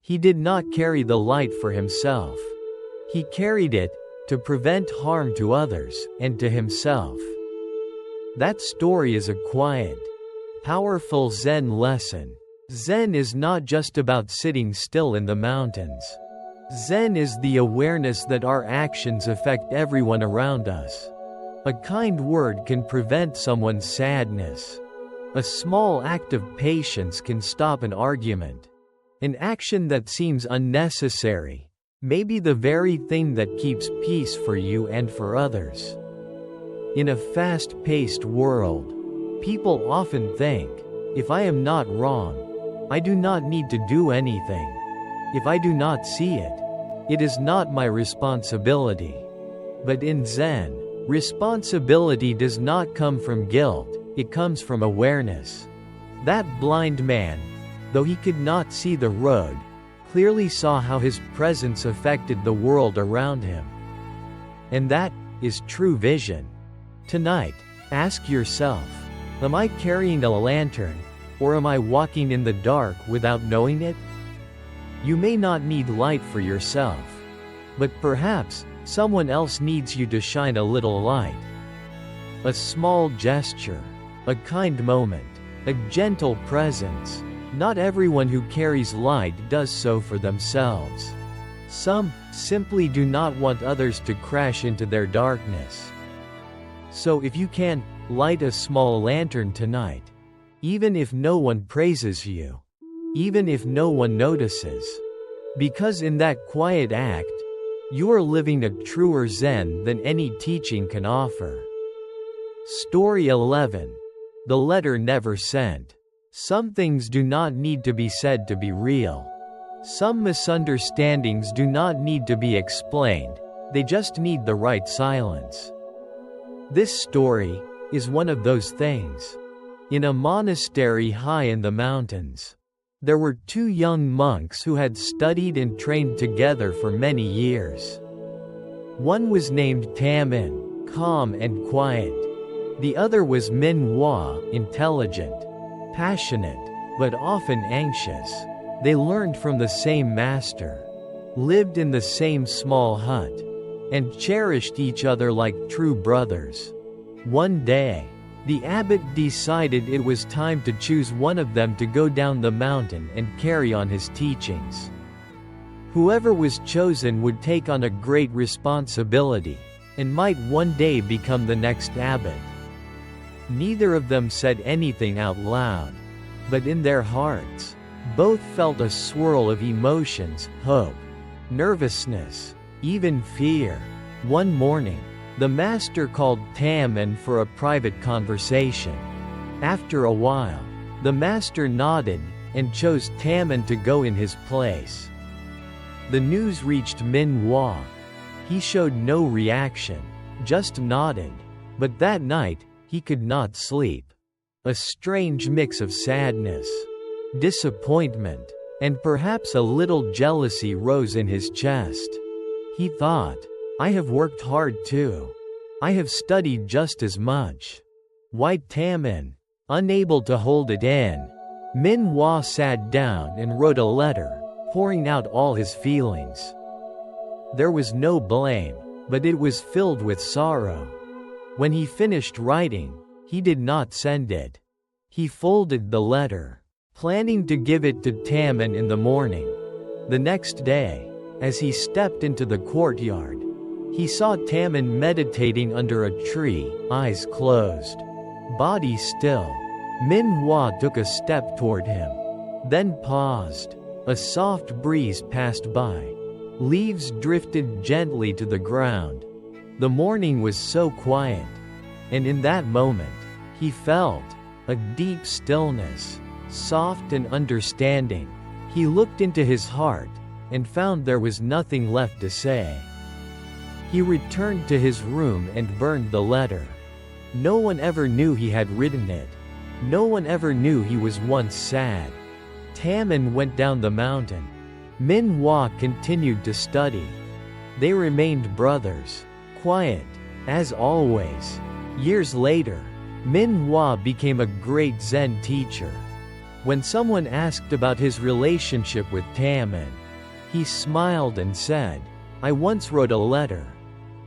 He did not carry the light for himself. He carried it to prevent harm to others and to himself. That story is a quiet, powerful Zen lesson. Zen is not just about sitting still in the mountains. Zen is the awareness that our actions affect everyone around us. A kind word can prevent someone's sadness. A small act of patience can stop an argument. An action that seems unnecessary may be the very thing that keeps peace for you and for others. In a fast-paced world, people often think, if I am not wrong, I do not need to do anything. If I do not see it, it is not my responsibility. But in Zen, responsibility does not come from guilt, it comes from awareness. That blind man, though he could not see the road, clearly saw how his presence affected the world around him. And that is true vision. Tonight, ask yourself, am I carrying a lantern, or am I walking in the dark without knowing it? You may not need light for yourself, but perhaps someone else needs you to shine a little light. A small gesture, a kind moment, a gentle presence. Not everyone who carries light does so for themselves. Some simply do not want others to crash into their darkness. So if you can, light a small lantern tonight. Even if no one praises you. Even if no one notices. Because in that quiet act, you are living a truer Zen than any teaching can offer. Story 11. The letter never sent. Some things do not need to be said to be real. Some misunderstandings do not need to be explained, they just need the right silence. This story is one of those things. In a monastery high in the mountains, there were two young monks who had studied and trained together for many years. One was named Tamin, calm and quiet. The other was Min-hua, intelligent, passionate, but often anxious. They learned from the same master, lived in the same small hut, and cherished each other like true brothers. One day, the abbot decided it was time to choose one of them to go down the mountain and carry on his teachings. Whoever was chosen would take on a great responsibility, and might one day become the next abbot. Neither of them said anything out loud, but in their hearts, both felt a swirl of emotions, hope, nervousness, even fear. One morning, the master called Tamin for a private conversation. After a while, the master nodded and chose Tamin to go in his place. The news reached Min-hua. He showed no reaction, just nodded. But that night, he could not sleep. A strange mix of sadness, disappointment, and perhaps a little jealousy rose in his chest. He thought, I have worked hard too. I have studied just as much. Why Tamin? Unable to hold it in, Min-hua sat down and wrote a letter, pouring out all his feelings. There was no blame, but it was filled with sorrow. When he finished writing, he did not send it. He folded the letter, planning to give it to Taman in the morning. The next day, as he stepped into the courtyard, he saw Taman meditating under a tree, eyes closed, body still. Min Hua took a step toward him, then paused. A soft breeze passed by. Leaves drifted gently to the ground. The morning was so quiet, and in that moment, he felt a deep stillness, soft and understanding. He looked into his heart and found there was nothing left to say. He returned to his room and burned the letter. No one ever knew he had written it. No one ever knew he was once sad. Taman went down the mountain. Min Hua continued to study. They remained brothers, quiet, as always. Years later, Min Hua became a great Zen teacher. When someone asked about his relationship with Taman, he smiled and said, "I once wrote a letter,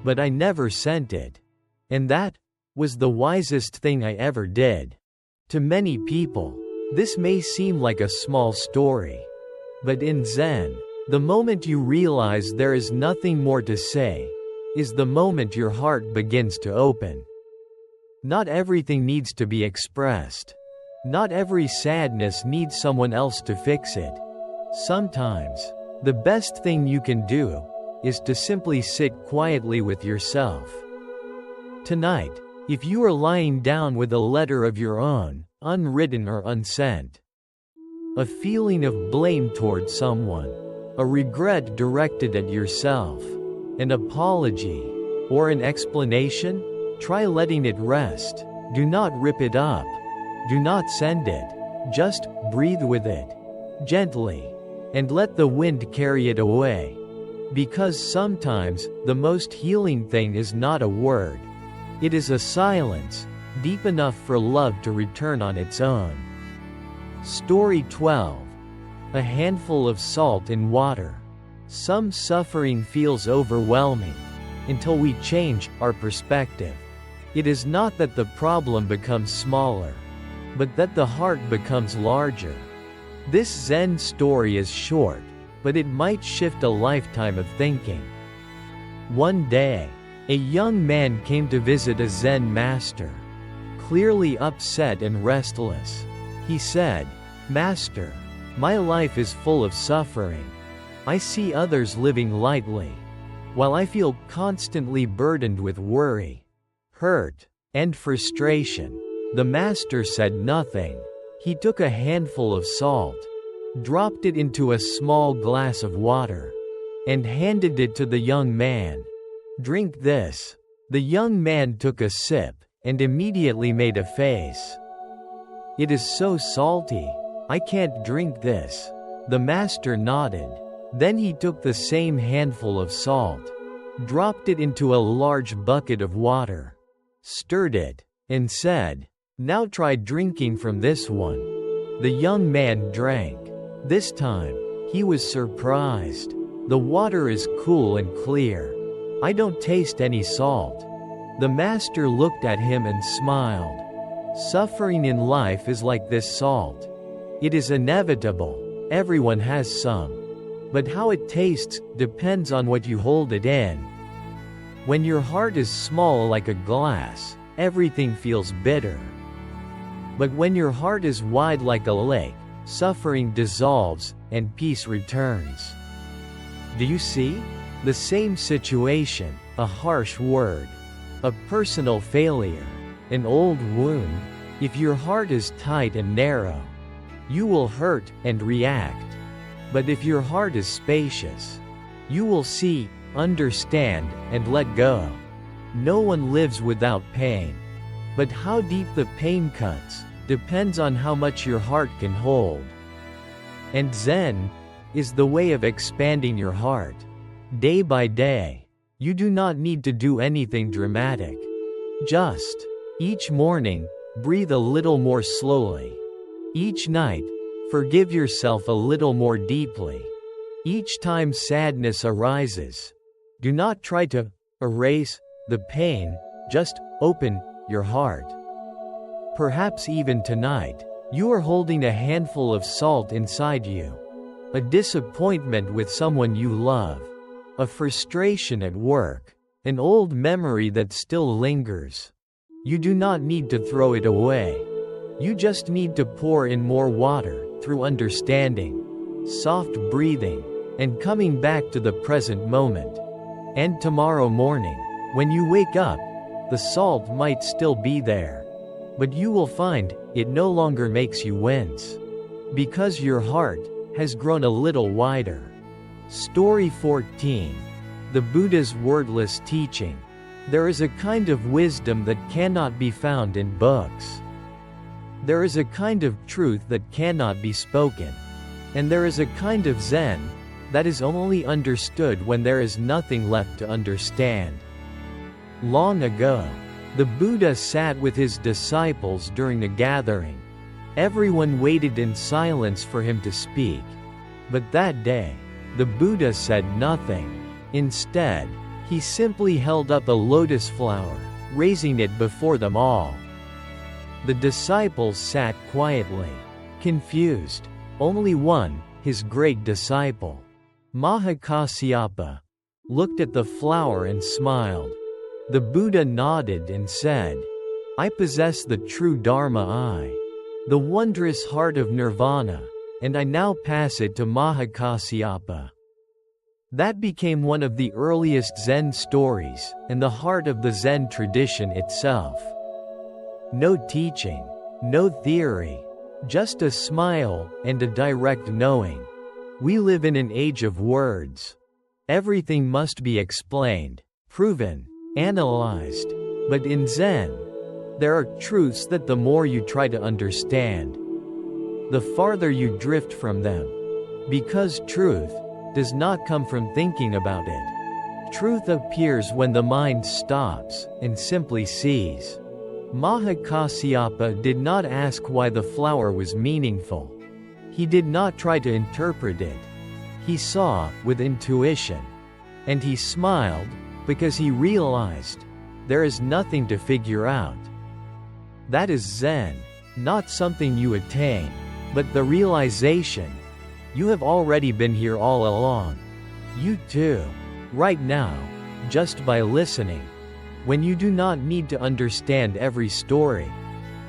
but I never sent it. And that was the wisest thing I ever did." To many people, this may seem like a small story. But in Zen, the moment you realize there is nothing more to say, is the moment your heart begins to open. Not everything needs to be expressed. Not every sadness needs someone else to fix it. Sometimes, the best thing you can do is to simply sit quietly with yourself. Tonight, if you are lying down with a letter of your own, unwritten or unsent, a feeling of blame toward someone, a regret directed at yourself, an apology, or an explanation, try letting it rest. Do not rip it up. Do not send it. Just breathe with it, gently, and let the wind carry it away. Because sometimes, the most healing thing is not a word. It is a silence, deep enough for love to return on its own. Story 12. A handful of salt in water. Some suffering feels overwhelming. Until we change our perspective. It is not that the problem becomes smaller, but that the heart becomes larger. This Zen story is short, but it might shift a lifetime of thinking. One day, a young man came to visit a Zen master. Clearly upset and restless. He said, "Master, my life is full of suffering. I see others living lightly, while I feel constantly burdened with worry, hurt, and frustration." The master said nothing. He took a handful of salt, dropped it into a small glass of water, and handed it to the young man. "Drink this." The young man took a sip, and immediately made a face. "It is so salty. I can't drink this." The master nodded. Then he took the same handful of salt, dropped it into a large bucket of water, stirred it, and said, "Now try drinking from this one." The young man drank. This time, he was surprised. "The water is cool and clear. I don't taste any salt." The master looked at him and smiled. Suffering in life is like this salt. It is inevitable. Everyone has some. But how it tastes depends on what you hold it in. When your heart is small like a glass, everything feels bitter. But when your heart is wide like a lake, suffering dissolves and peace returns. Do you see? The same situation, a harsh word, a personal failure, an old wound. If your heart is tight and narrow, you will hurt and react. But if your heart is spacious, you will see, understand, and let go. No one lives without pain. But how deep the pain cuts depends on how much your heart can hold. And Zen is the way of expanding your heart. Day by day. You do not need to do anything dramatic. Just, each morning, breathe a little more slowly. Each night, forgive yourself a little more deeply. Each time sadness arises, do not try to erase the pain, just open your heart. Perhaps even tonight, you are holding a handful of salt inside you. A disappointment with someone you love. A frustration at work. An old memory that still lingers. You do not need to throw it away. You just need to pour in more water, through understanding, soft breathing, and coming back to the present moment. And tomorrow morning, when you wake up, the salt might still be there. But you will find, it no longer makes you wince. Because your heart has grown a little wider. Story 14. The Buddha's wordless teaching. There is a kind of wisdom that cannot be found in books. There is a kind of truth that cannot be spoken. And there is a kind of Zen that is only understood when there is nothing left to understand. Long ago, the Buddha sat with his disciples during a gathering. Everyone waited in silence for him to speak. But that day, the Buddha said nothing. Instead, he simply held up a lotus flower, raising it before them all. The disciples sat quietly, confused. Only one, his great disciple, Mahakasyapa, looked at the flower and smiled. The Buddha nodded and said, "I possess the true Dharma I, the wondrous heart of nirvana, and I now pass it to Mahakasyapa." That became one of the earliest Zen stories, and the heart of the Zen tradition itself. No teaching, no theory, just a smile and a direct knowing. We live in an age of words. Everything must be explained, proven, analyzed. But in Zen, there are truths that the more you try to understand, the farther you drift from them. Because truth does not come from thinking about it. Truth appears when the mind stops and simply sees. Mahakasyapa did not ask why the flower was meaningful. He did not try to interpret it. He saw with intuition. And he smiled because he realized there is nothing to figure out. That is Zen, not something you attain, but the realization. You have already been here all along. You too. Right now, just by listening. When you do not need to understand every story.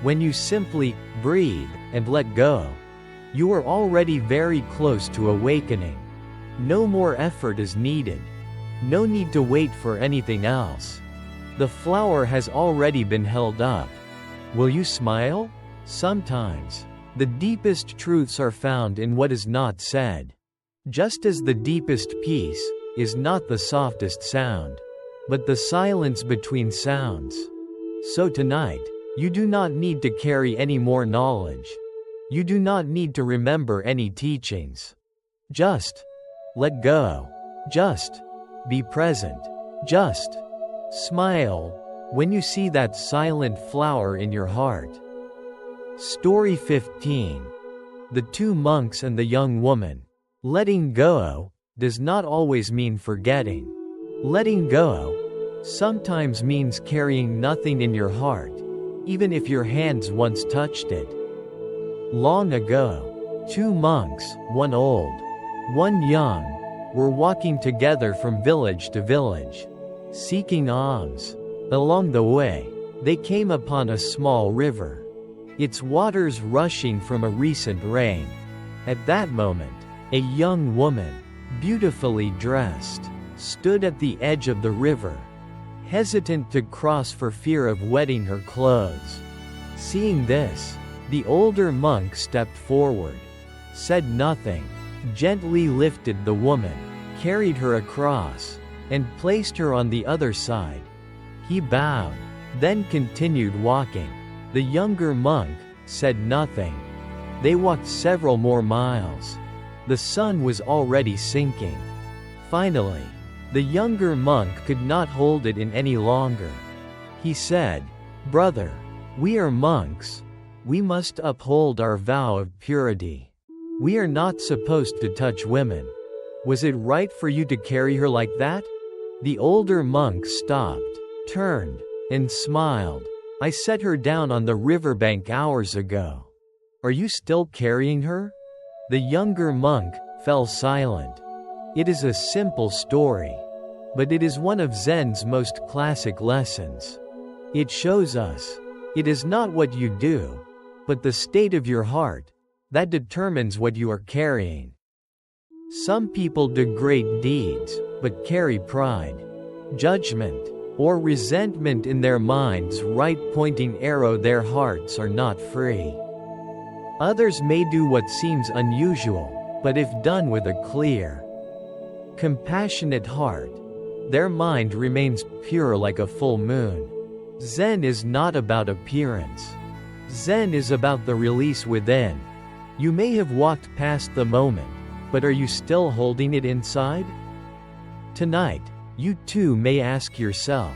When you simply breathe and let go. You are already very close to awakening. No more effort is needed. No need to wait for anything else. The flower has already been held up. Will you smile? Sometimes. The deepest truths are found in what is not said. Just as the deepest peace is not the softest sound, but the silence between sounds. So tonight, you do not need to carry any more knowledge. You do not need to remember any teachings. Just let go. Just be present. Just smile when you see that silent flower in your heart. Story 15. The two monks and the young woman. Letting go does not always mean forgetting. Letting go sometimes means carrying nothing in your heart, even if your hands once touched it. Long ago, two monks, one old, one young, were walking together from village to village, seeking alms. Along the way, they came upon a small river, its waters rushing from a recent rain. At that moment, a young woman, beautifully dressed, stood at the edge of the river, hesitant to cross for fear of wetting her clothes. Seeing this, the older monk stepped forward, said nothing, gently lifted the woman, carried her across, and placed her on the other side. He bowed, then continued walking. The younger monk said nothing. They walked several more miles. The sun was already sinking. Finally, the younger monk could not hold it in any longer. He said, "Brother, we are monks. We must uphold our vow of purity. We are not supposed to touch women. Was it right for you to carry her like that?" The older monk stopped, turned, and smiled. I set her down on the riverbank hours ago. Are you still carrying her?" The younger monk fell silent. It is a simple story, but it is one of Zen's most classic lessons. It shows us, it is not what you do, but the state of your heart, that determines what you are carrying. Some people do great deeds, but carry pride, judgment, or resentment in their minds, right pointing arrow. Their hearts are not free. Others may do what seems unusual, but if done with a clear, compassionate heart, their mind remains pure like a full moon. Zen is not about appearance. Zen is about the release within. You may have walked past the moment, but are you still holding it inside? Tonight, you too may ask yourself,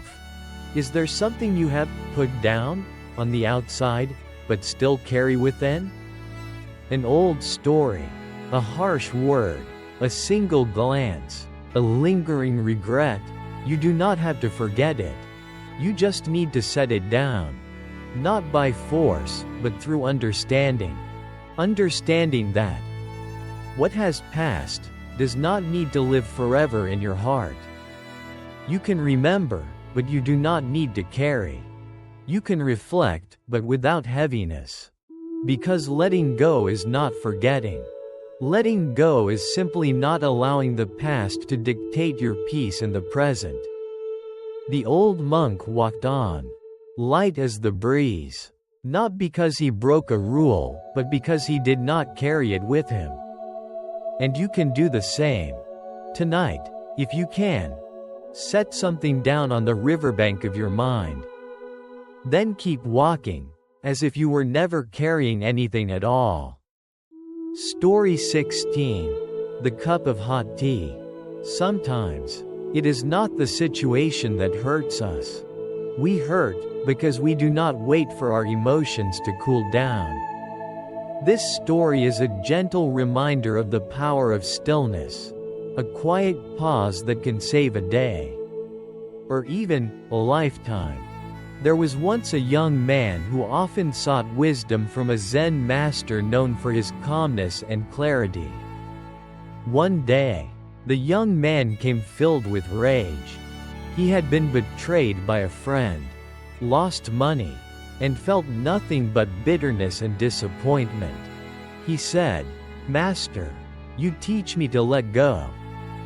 is there something you have put down on the outside, but still carry within? An old story, a harsh word, a single glance, a lingering regret. You do not have to forget it. You just need to set it down. Not by force, but through understanding. Understanding that what has passed does not need to live forever in your heart. You can remember, but you do not need to carry. You can reflect, but without heaviness. Because letting go is not forgetting. Letting go is simply not allowing the past to dictate your peace in the present. The old monk walked on, light as the breeze, not because he broke a rule, but because he did not carry it with him. And you can do the same. Tonight, if you can, set something down on the riverbank of your mind. Then keep walking, as if you were never carrying anything at all. Story 16. The cup of hot tea. Sometimes, it is not the situation that hurts us. We hurt because we do not wait for our emotions to cool down. This story is a gentle reminder of the power of stillness, a quiet pause that can save a day, or even a lifetime. There was once a young man who often sought wisdom from a Zen master known for his calmness and clarity. One day, the young man came filled with rage. He had been betrayed by a friend, lost money, and felt nothing but bitterness and disappointment. He said, "Master, you teach me to let go,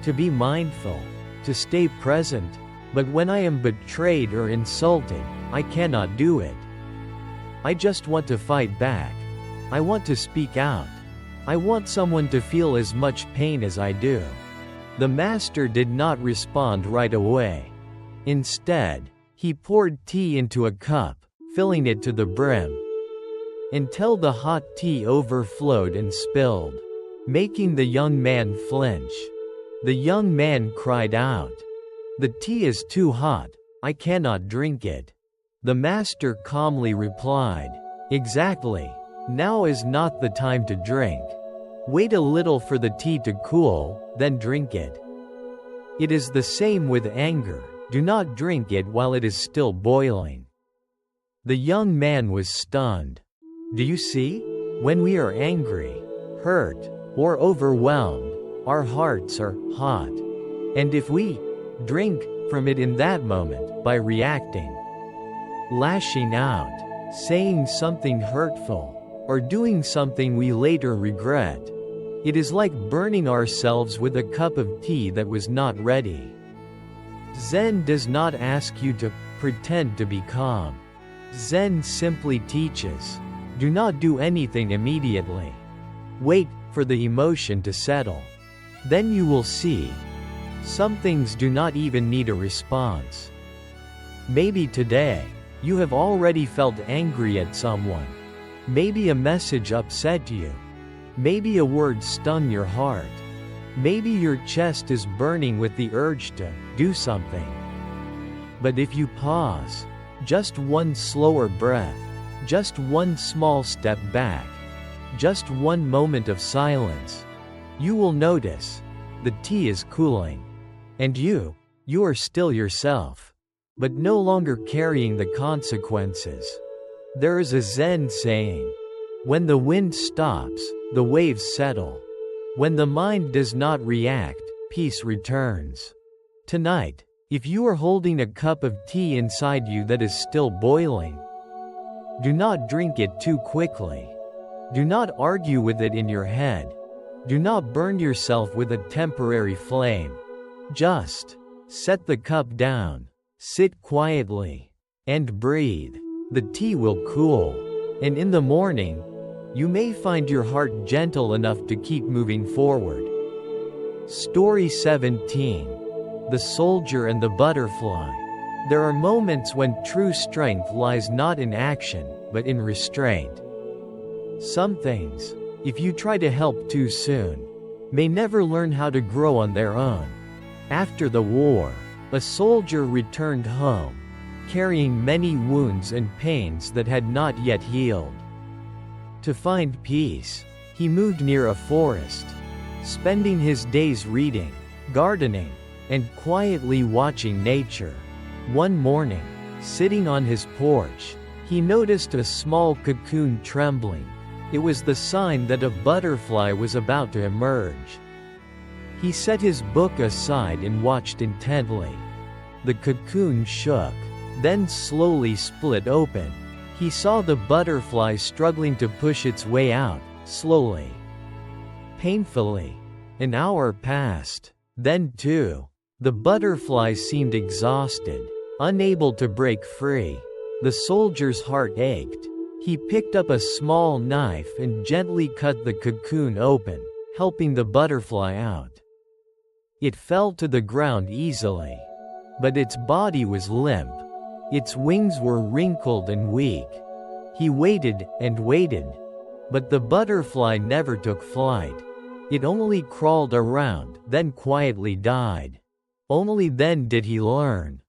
to be mindful, to stay present, but when I am betrayed or insulted, I cannot do it. I just want to fight back. I want to speak out. I want someone to feel as much pain as I do." The master did not respond right away. Instead, he poured tea into a cup, filling it to the brim, until the hot tea overflowed and spilled, making the young man flinch. The young man cried out, "The tea is too hot, I cannot drink it." The master calmly replied, "Exactly. Now is not the time to drink. Wait a little for the tea to cool, then drink it." It is the same with anger. Do not drink it while it is still boiling. The young man was stunned. Do you see? When we are angry, hurt, or overwhelmed, our hearts are hot. And if we drink from it in that moment, by reacting, lashing out, saying something hurtful, or doing something we later regret, it is like burning ourselves with a cup of tea that was not ready. Zen does not ask you to pretend to be calm. Zen simply teaches, do not do anything immediately. Wait for the emotion to settle. Then you will see. Some things do not even need a response. Maybe today, you have already felt angry at someone. Maybe a message upset you. Maybe a word stung your heart. Maybe your chest is burning with the urge to do something. But if you pause, just one slower breath, just one small step back, just one moment of silence, you will notice the tea is cooling. And you are still yourself. but no longer carrying the consequences. There is a Zen saying, "When the wind stops, the waves settle. When the mind does not react, peace returns." Tonight, if you are holding a cup of tea inside you that is still boiling, do not drink it too quickly. Do not argue with it in your head. Do not burn yourself with a temporary flame. Just set the cup down, sit quietly, and breathe. The tea will cool, and in the morning, you may find your heart gentle enough to keep moving forward. Story 17. The Soldier and the Butterfly. There are moments when true strength lies not in action, but in restraint. Some things, if you try to help too soon, may never learn how to grow on their own. After the war, a soldier returned home, carrying many wounds and pains that had not yet healed. To find peace, he moved near a forest, spending his days reading, gardening, and quietly watching nature. One morning, sitting on his porch, he noticed a small cocoon trembling. It was the sign that a butterfly was about to emerge. He set his book aside and watched intently. The cocoon shook, then slowly split open. He saw the butterfly struggling to push its way out, slowly, painfully. An hour passed. Then too, the butterfly seemed exhausted, unable to break free. The soldier's heart ached. He picked up a small knife and gently cut the cocoon open, helping the butterfly out. It fell to the ground easily, but its body was limp. Its wings were wrinkled and weak. He waited and waited, but the butterfly never took flight. It only crawled around, then quietly died. Only then did he learn.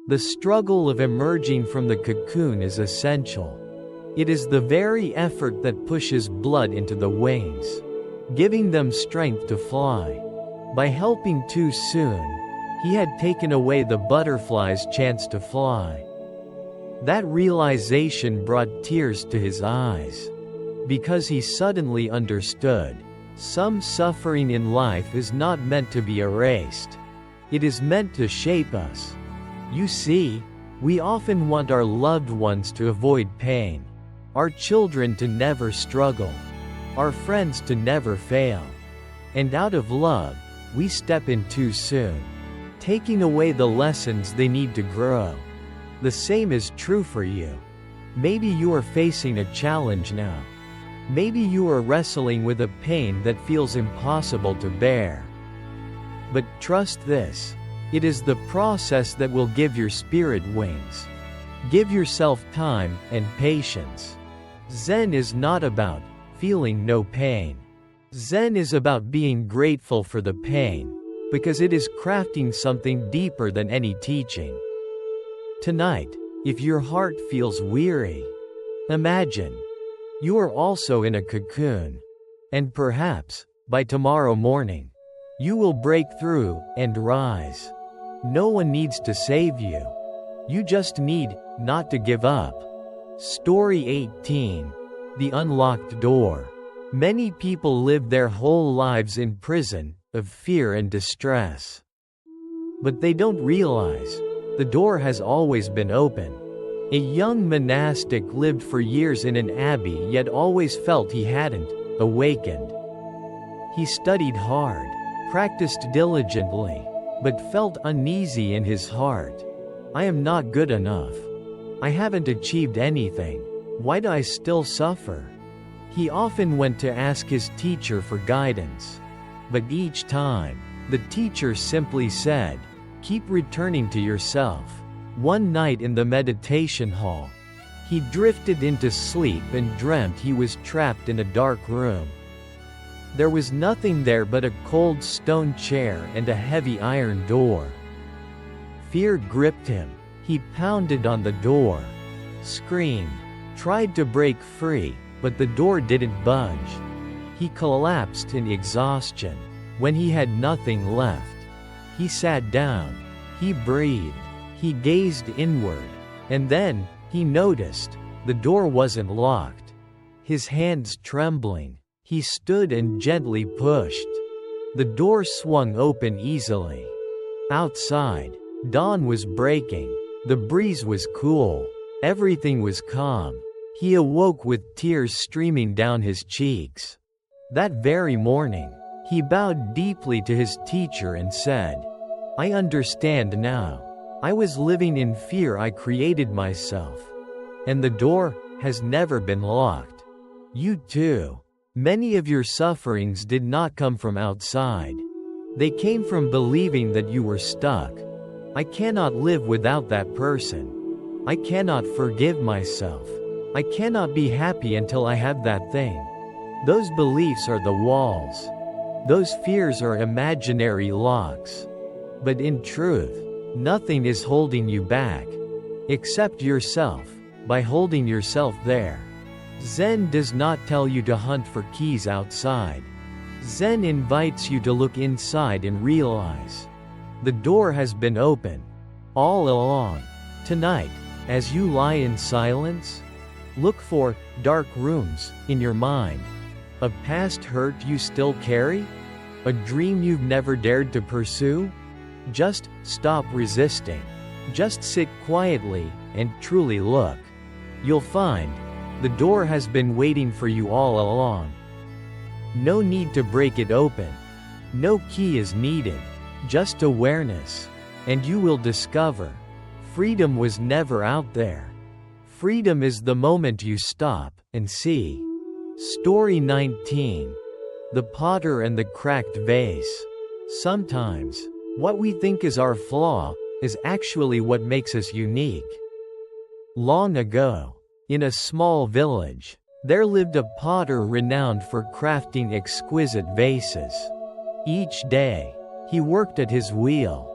The struggle of emerging from the cocoon is essential. It is the very effort that pushes blood into the wings, giving them strength to fly. By helping too soon, he had taken away the butterfly's chance to fly. That realization brought tears to his eyes, because he suddenly understood, some suffering in life is not meant to be erased. It is meant to shape us. You see, we often want our loved ones to avoid pain, our children to never struggle, our friends to never fail. And out of love, we step in too soon, taking away the lessons they need to grow. The same is true for you. Maybe you are facing a challenge now. Maybe you are wrestling with a pain that feels impossible to bear. But trust this. It is the process that will give your spirit wings. Give yourself time and patience. Zen is not about feeling no pain. Zen is about being grateful for the pain, because it is crafting something deeper than any teaching. Tonight, if your heart feels weary, imagine you are also in a cocoon. And perhaps, by tomorrow morning, you will break through and rise. No one needs to save you. You just need not to give up. Story 18. The Unlocked Door. Many people live their whole lives in prison of fear and distress. But they don't realize the door has always been open. A young monastic lived for years in an abbey yet always felt he hadn't awakened. He studied hard, practiced diligently, but felt uneasy in his heart. I am not good enough. I haven't achieved anything. Why do I still suffer? He often went to ask his teacher for guidance. But each time, the teacher simply said, "Keep returning to yourself." One night in the meditation hall, he drifted into sleep and dreamt he was trapped in a dark room. There was nothing there but a cold stone chair and a heavy iron door. Fear gripped him. He pounded on the door, screamed, tried to break free, but the door didn't budge. He collapsed in exhaustion. When he had nothing left, he sat down. He breathed. He gazed inward, and then, he noticed, the door wasn't locked. His hands trembling, he stood and gently pushed. The door swung open easily. Outside, dawn was breaking. The breeze was cool. Everything was calm. He awoke with tears streaming down his cheeks. That very morning, he bowed deeply to his teacher and said, "I understand now. I was living in fear I created myself. And the door has never been locked. You too. Many of your sufferings did not come from outside. They came from believing that you were stuck. I cannot live without that person. I cannot forgive myself. I cannot be happy until I have that thing." Those beliefs are the walls. Those fears are imaginary locks. But in truth, nothing is holding you back. Except yourself, by holding yourself there. Zen does not tell you to hunt for keys outside. Zen invites you to look inside and realize the door has been open all along. Tonight, as you lie in silence, look for dark rooms in your mind. A past hurt you still carry? A dream you've never dared to pursue? Just stop resisting. Just sit quietly and truly look. You'll find the door has been waiting for you all along. No need to break it open. No key is needed. Just awareness. And you will discover freedom was never out there. Freedom is the moment you stop and see. Story 19. The Potter and the Cracked Vase. Sometimes, what we think is our flaw is actually what makes us unique. Long ago, in a small village, there lived a potter renowned for crafting exquisite vases. Each day, he worked at his wheel,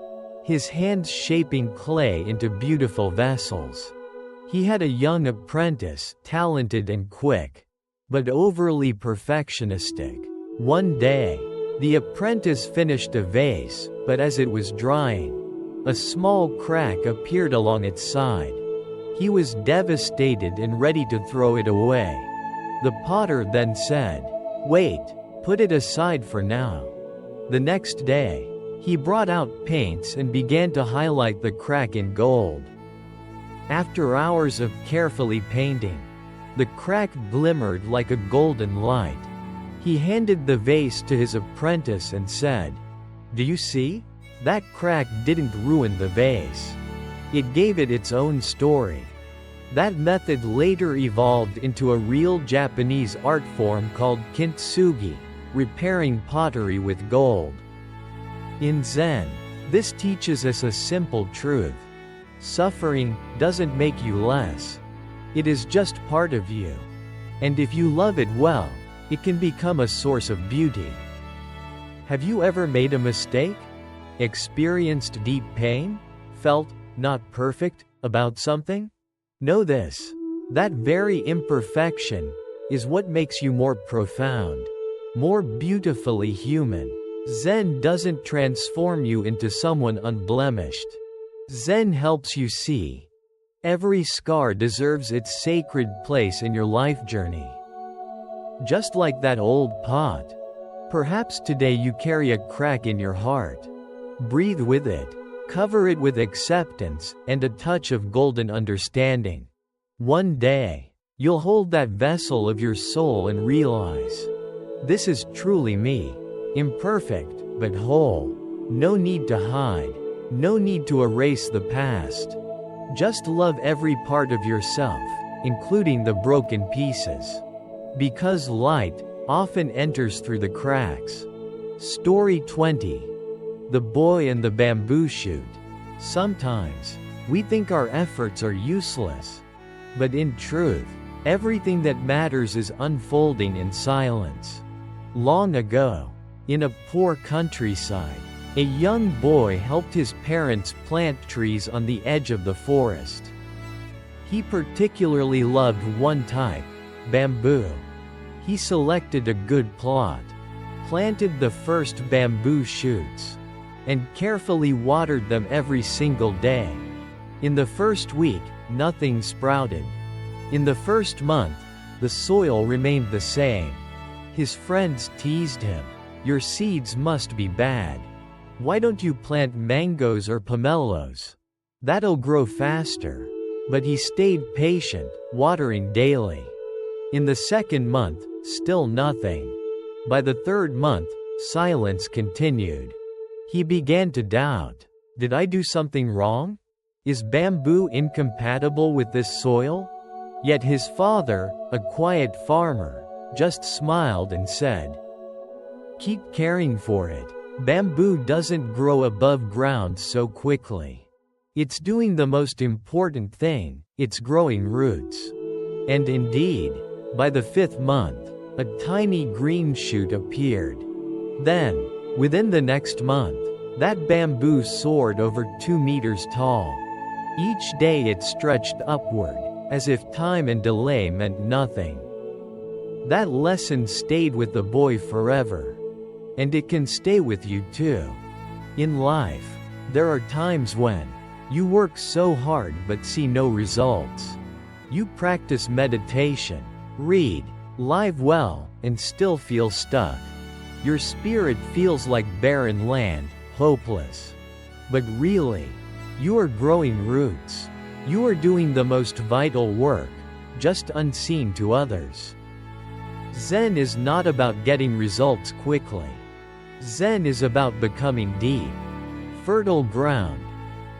his hands shaping clay into beautiful vessels. He had a young apprentice, talented and quick, but overly perfectionistic. One day, the apprentice finished a vase, but as it was drying, a small crack appeared along its side. He was devastated and ready to throw it away. The potter then said, "Wait, put it aside for now." The next day, he brought out paints and began to highlight the crack in gold. After hours of carefully painting, the crack glimmered like a golden light. He handed the vase to his apprentice and said, "Do you see? That crack didn't ruin the vase. It gave it its own story." That method later evolved into a real Japanese art form called kintsugi, repairing pottery with gold. In Zen, this teaches us a simple truth. Suffering doesn't make you less. It is just part of you. And if you love it well, it can become a source of beauty. Have you ever made a mistake? Experienced deep pain? Felt not perfect about something? Know this: that very imperfection is what makes you more profound, more beautifully human. Zen doesn't transform you into someone unblemished. Zen helps you see every scar deserves its sacred place in your life journey. Just like that old pot. Perhaps today you carry a crack in your heart. Breathe with it. Cover it with acceptance and a touch of golden understanding. One day, you'll hold that vessel of your soul and realize, this is truly me. Imperfect, but whole. No need to hide. No need to erase the past. Just love every part of yourself, including the broken pieces. Because light often enters through the cracks. Story 20. The Boy and the Bamboo Shoot. Sometimes, we think our efforts are useless. But in truth, everything that matters is unfolding in silence. Long ago, in a poor countryside, a young boy helped his parents plant trees on the edge of the forest. He particularly loved one type, bamboo. He selected a good plot, planted the first bamboo shoots, and carefully watered them every single day. In the first week, nothing sprouted. In the first month, the soil remained the same. His friends teased him. Your seeds must be bad. Why don't you plant mangoes or pomelos? That'll grow faster. But he stayed patient, watering daily. In the second month, still nothing. By the third month, silence continued. He began to doubt. Did I do something wrong? Is bamboo incompatible with this soil? Yet his father, a quiet farmer, just smiled and said, "Keep caring for it. Bamboo doesn't grow above ground so quickly. It's doing the most important thing, it's growing roots." And indeed, by the fifth month, a tiny green shoot appeared. Then, within the next month, that bamboo soared over 2 meters tall. Each day it stretched upward, as if time and delay meant nothing. That lesson stayed with the boy forever. And it can stay with you too. In life, there are times when you work so hard but see no results. You practice meditation, read, live well, and still feel stuck. Your spirit feels like barren land, hopeless. But really, you are growing roots. You are doing the most vital work, just unseen to others. Zen is not about getting results quickly. Zen is about becoming deep, fertile ground,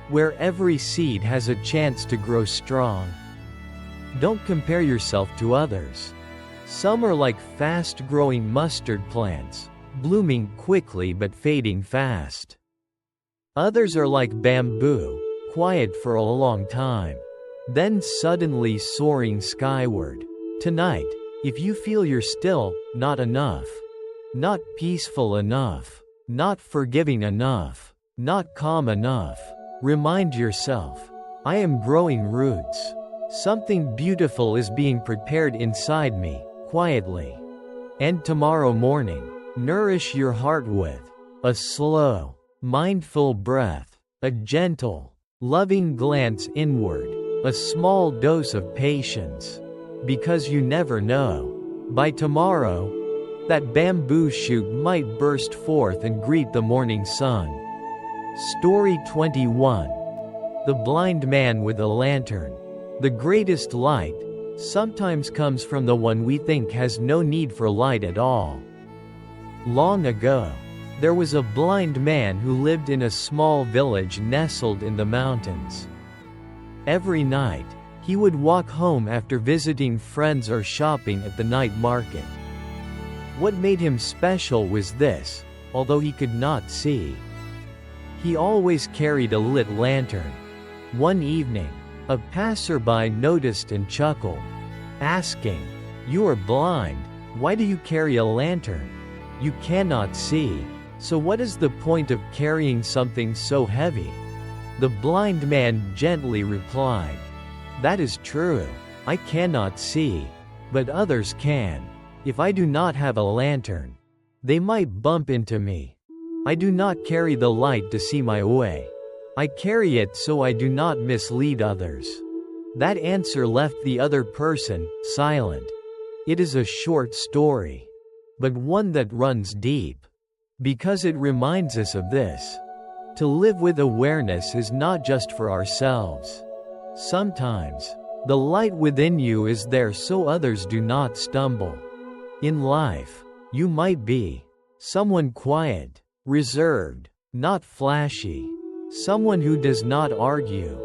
where every seed has a chance to grow strong. Don't compare yourself to others. Some are like fast-growing mustard plants, blooming quickly but fading fast. Others are like bamboo, quiet for a long time, then suddenly soaring skyward. Tonight, if you feel you're still not enough, not peaceful enough, not forgiving enough, not calm enough, remind yourself, I am growing roots. Something beautiful is being prepared inside me, quietly. And tomorrow morning, nourish your heart with a slow, mindful breath, a gentle, loving glance inward, a small dose of patience. Because you never know. By tomorrow, that bamboo shoot might burst forth and greet the morning sun. Story 21. The Blind Man with a Lantern. The greatest light sometimes comes from the one we think has no need for light at all. Long ago, there was a blind man who lived in a small village nestled in the mountains. Every night, he would walk home after visiting friends or shopping at the night market. What made him special was this: although he could not see, he always carried a lit lantern. One evening, a passerby noticed and chuckled, asking, "You are blind. Why do you carry a lantern? You cannot see. So what is the point of carrying something so heavy?" The blind man gently replied, "That is true. I cannot see. But others can. If I do not have a lantern, they might bump into me. I do not carry the light to see my way. I carry it so I do not mislead others." That answer left the other person silent. It is a short story, but one that runs deep, because it reminds us of this. To live with awareness is not just for ourselves. Sometimes, the light within you is there so others do not stumble. In life, you might be someone quiet, reserved, not flashy, someone who does not argue,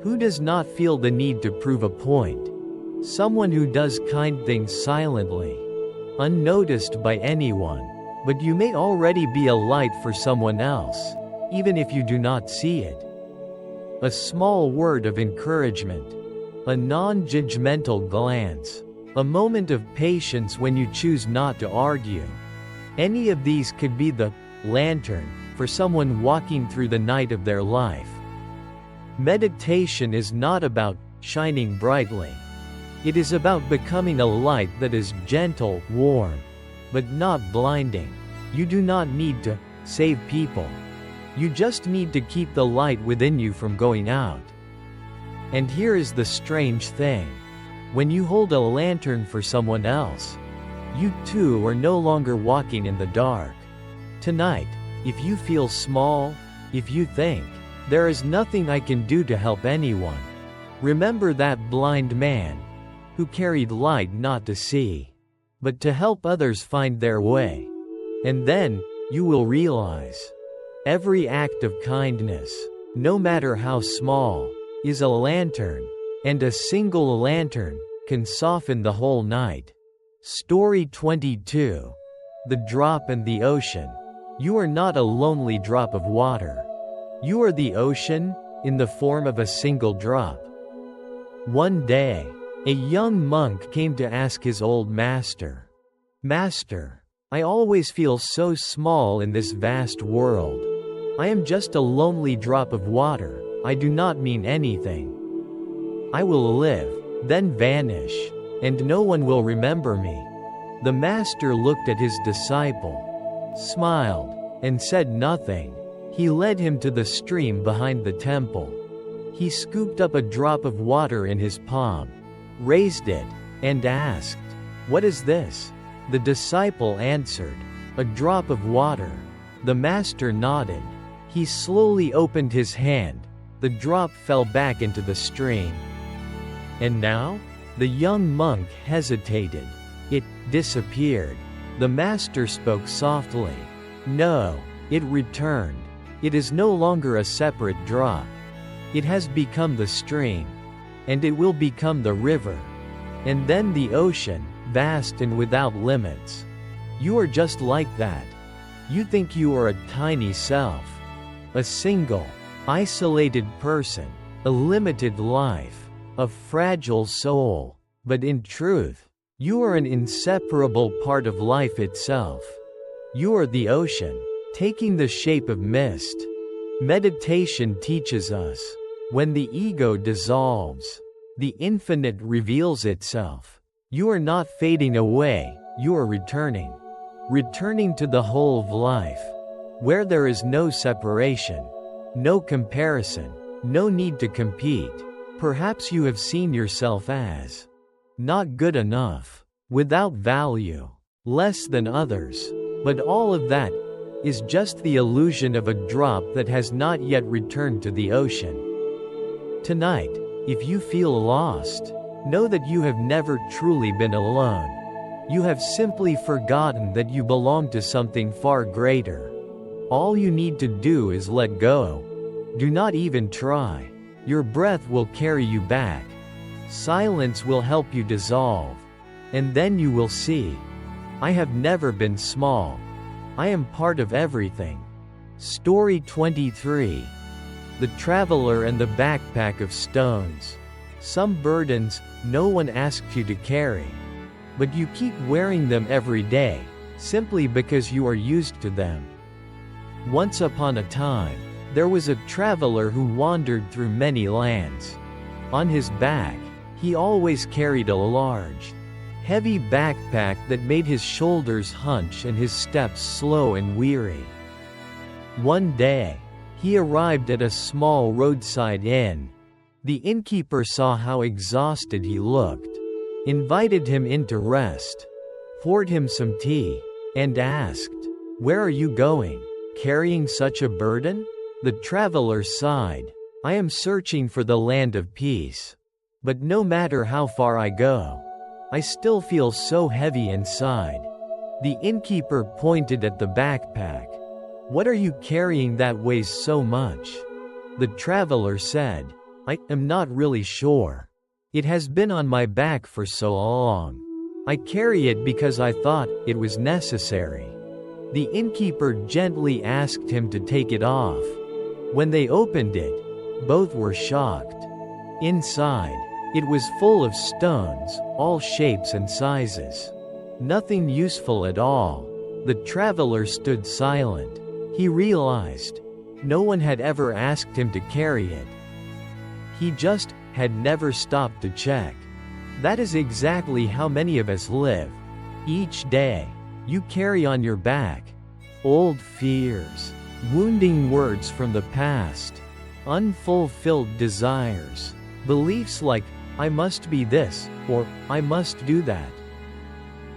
who does not feel the need to prove a point, someone who does kind things silently, unnoticed by anyone, but you may already be a light for someone else, even if you do not see it. A small word of encouragement, a non-judgmental glance, a moment of patience when you choose not to argue. Any of these could be the lantern for someone walking through the night of their life. Meditation is not about shining brightly. It is about becoming a light that is gentle, warm, but not blinding. You do not need to save people. You just need to keep the light within you from going out. And here is the strange thing. When you hold a lantern for someone else, you too are no longer walking in the dark. Tonight, if you feel small, if you think, there is nothing I can do to help anyone, remember that blind man who carried light not to see, but to help others find their way. And then, you will realize, every act of kindness, no matter how small, is a lantern, and a single lantern can soften the whole night. Story 22. The Drop and the Ocean. You are not a lonely drop of water. You are the ocean, in the form of a single drop. One day, a young monk came to ask his old master, "Master, I always feel so small in this vast world. I am just a lonely drop of water, I do not mean anything. I will live, then vanish, and no one will remember me." The master looked at his disciple, smiled, and said nothing. He led him to the stream behind the temple. He scooped up a drop of water in his palm, raised it, and asked, "What is this?" The disciple answered, "A drop of water." The master nodded. He slowly opened his hand. The drop fell back into the stream. And now? The young monk hesitated. It disappeared. The master spoke softly. "No, it returned. It is no longer a separate drop. It has become the stream. And it will become the river. And then the ocean, vast and without limits. You are just like that. You think you are a tiny self. A single, isolated person. A limited life. A fragile soul. But in truth, you are an inseparable part of life itself. You are the ocean, taking the shape of mist. Meditation teaches us, when the ego dissolves, the infinite reveals itself. You are not fading away, you are returning. Returning to the whole of life, where there is no separation, no comparison, no need to compete. Perhaps you have seen yourself as not good enough, without value, less than others. But all of that is just the illusion of a drop that has not yet returned to the ocean. Tonight, if you feel lost, know that you have never truly been alone. You have simply forgotten that you belong to something far greater. All you need to do is let go. Do not even try. Your breath will carry you back. Silence will help you dissolve. And then you will see. I have never been small. I am part of everything. Story 23. The Traveler and the Backpack of Stones. Some burdens, no one asked you to carry. But you keep wearing them every day, simply because you are used to them. Once upon a time, there was a traveler who wandered through many lands. On his back, he always carried a large, heavy backpack that made his shoulders hunch and his steps slow and weary. One day, he arrived at a small roadside inn. The innkeeper saw how exhausted he looked, invited him in to rest, poured him some tea, and asked, "Where are you going, carrying such a burden?" The traveler sighed, "I am searching for the land of peace. But no matter how far I go, I still feel so heavy inside." The innkeeper pointed at the backpack. "What are you carrying that weighs so much?" The traveler said, "I am not really sure. It has been on my back for so long. I carry it because I thought it was necessary." The innkeeper gently asked him to take it off. When they opened it, both were shocked. Inside, it was full of stones, all shapes and sizes. Nothing useful at all. The traveler stood silent. He realized no one had ever asked him to carry it. He just had never stopped to check. That is exactly how many of us live. Each day, you carry on your back old fears, wounding words from the past, unfulfilled desires, Beliefs like, I must be this, or I must do that.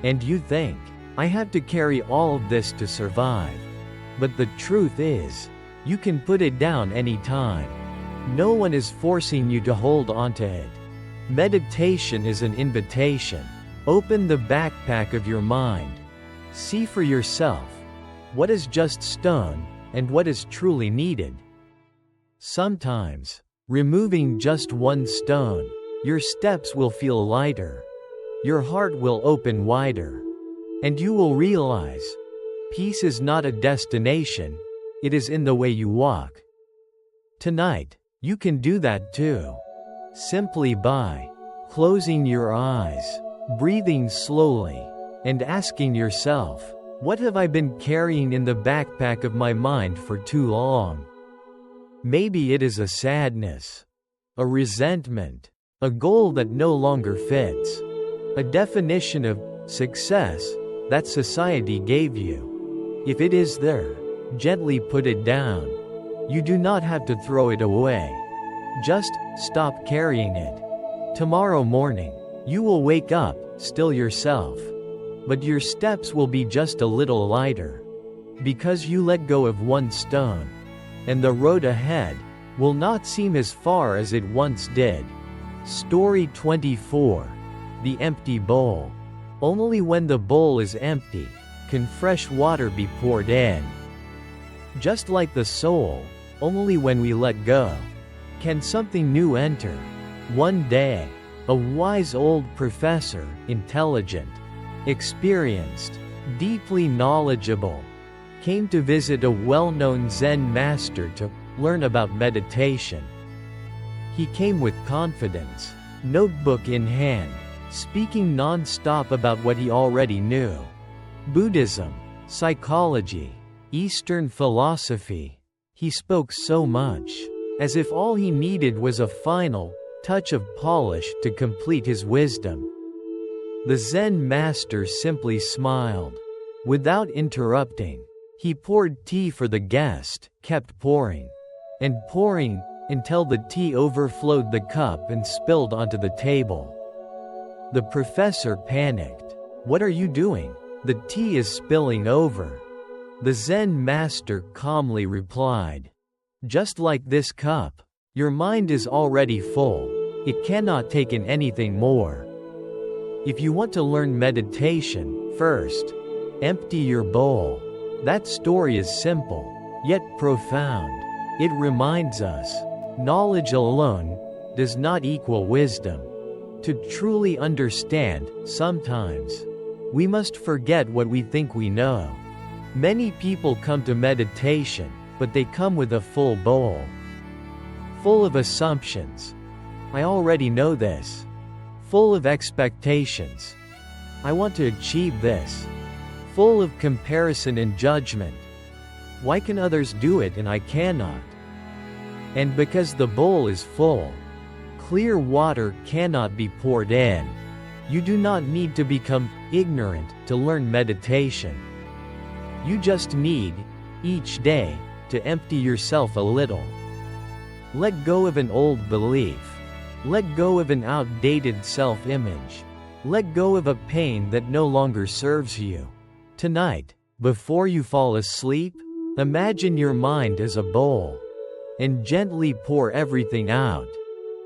And you think, I have to carry all of this to survive. But the truth is, you can put it down anytime. No one is forcing you to hold onto it. Meditation is an invitation. Open the backpack of your mind. See for yourself what is just stone and what is truly needed. Sometimes, removing just one stone, your steps will feel lighter. Your heart will open wider. And you will realize, peace is not a destination, it is in the way you walk. Tonight, you can do that too. Simply by closing your eyes, breathing slowly, and asking yourself, what have I been carrying in the backpack of my mind for too long? Maybe it is a sadness, a resentment, a goal that no longer fits, a definition of success that society gave you. If it is there, gently put it down. You do not have to throw it away. Just stop carrying it. Tomorrow morning, you will wake up, still yourself. But your steps will be just a little lighter. Because you let go of one stone. And the road ahead will not seem as far as it once did. Story 24. The Empty Bowl. Only when the bowl is empty can fresh water be poured in. Just like the soul, only when we let go can something new enter. One day, a wise old professor, intelligent, experienced, deeply knowledgeable, came to visit a well-known Zen master to learn about meditation. He came with confidence, notebook in hand, speaking non-stop about what he already knew. Buddhism, psychology, Eastern philosophy. He spoke so much, as if all he needed was a final touch of polish to complete his wisdom. The Zen master simply smiled. Without interrupting, he poured tea for the guest, kept pouring and pouring until the tea overflowed the cup and spilled onto the table. The professor panicked. What are you doing? The tea is spilling over. The Zen master calmly replied, just like this cup, your mind is already full. It cannot take in anything more. If you want to learn meditation, first, empty your bowl. That story is simple, yet profound. It reminds us, knowledge alone does not equal wisdom. To truly understand, sometimes, we must forget what we think we know. Many people come to meditation, but they come with a full bowl. Full of assumptions. I already know this. Full of expectations. I want to achieve this. Full of comparison and judgment. Why can others do it and I cannot? And because the bowl is full, clear water cannot be poured in. You do not need to become ignorant to learn meditation. You just need, each day, to empty yourself a little. Let go of an old belief. Let go of an outdated self-image. Let go of a pain that no longer serves you. Tonight, before you fall asleep, imagine your mind as a bowl. And gently pour everything out.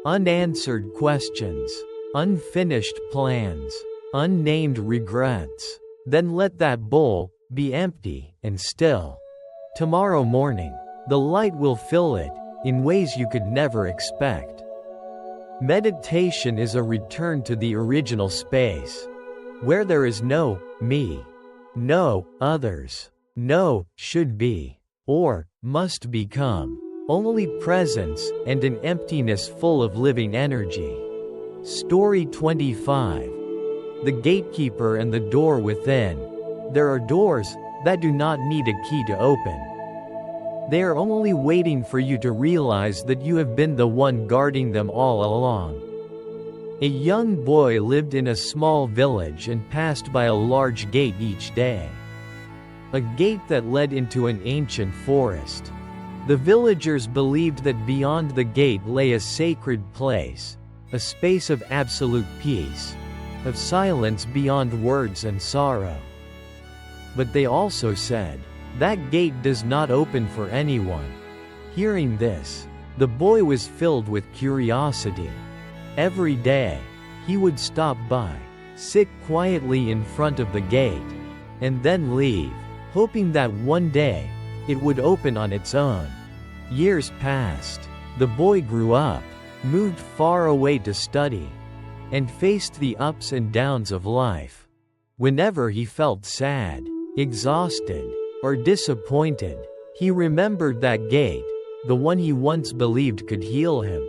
Unanswered questions, unfinished plans, unnamed regrets. Then let that bowl be empty and still. Tomorrow morning, the light will fill it in ways you could never expect. Meditation is a return to the original space, where there is no me, no others, no should be, or must become. Only presence and an emptiness full of living energy. Story 25. The gatekeeper and the door within. There are doors that do not need a key to open. They are only waiting for you to realize that you have been the one guarding them all along. A young boy lived in a small village and passed by a large gate each day. A gate that led into an ancient forest. The villagers believed that beyond the gate lay a sacred place, a space of absolute peace, of silence beyond words and sorrow. But they also said, that gate does not open for anyone. Hearing this, the boy was filled with curiosity. Every day, he would stop by, sit quietly in front of the gate, and then leave, hoping that one day, it would open on its own. Years passed. The boy grew up, moved far away to study, and faced the ups and downs of life. Whenever he felt sad, exhausted, or disappointed, he remembered that gate, the one he once believed could heal him.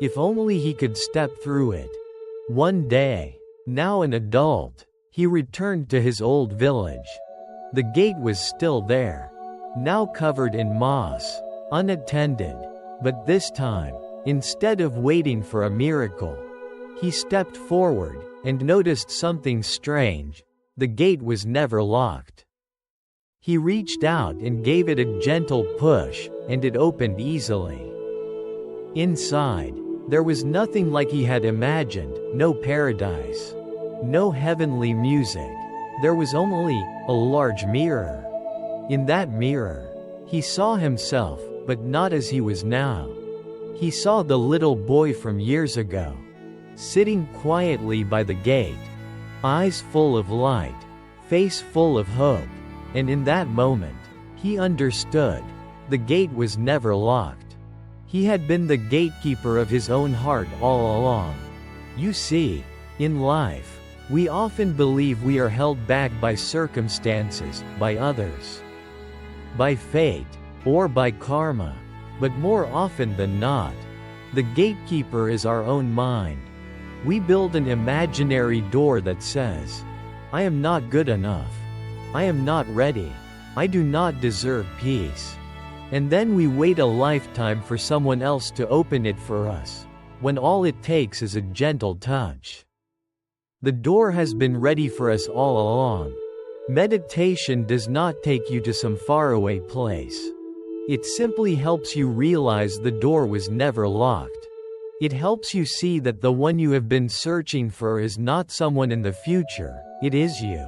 If only he could step through it. One day, now an adult, he returned to his old village. The gate was still there, now covered in moss, unattended, but this time, instead of waiting for a miracle, he stepped forward and noticed something strange. The gate was never locked. He reached out and gave it a gentle push, and it opened easily. Inside, there was nothing like he had imagined, no paradise, no heavenly music. There was only a large mirror. In that mirror, he saw himself, but not as he was now. He saw the little boy from years ago, sitting quietly by the gate, eyes full of light, face full of hope, and in that moment, he understood, the gate was never locked. He had been the gatekeeper of his own heart all along. You see, in life, we often believe we are held back by circumstances, by others, by fate, or by karma. But more often than not, the gatekeeper is our own mind. We build an imaginary door that says, I am not good enough. I am not ready. I do not deserve peace. And then we wait a lifetime for someone else to open it for us, when all it takes is a gentle touch. The door has been ready for us all along. Meditation does not take you to some faraway place. It simply helps you realize the door was never locked. It helps you see that the one you have been searching for is not someone in the future, it is you.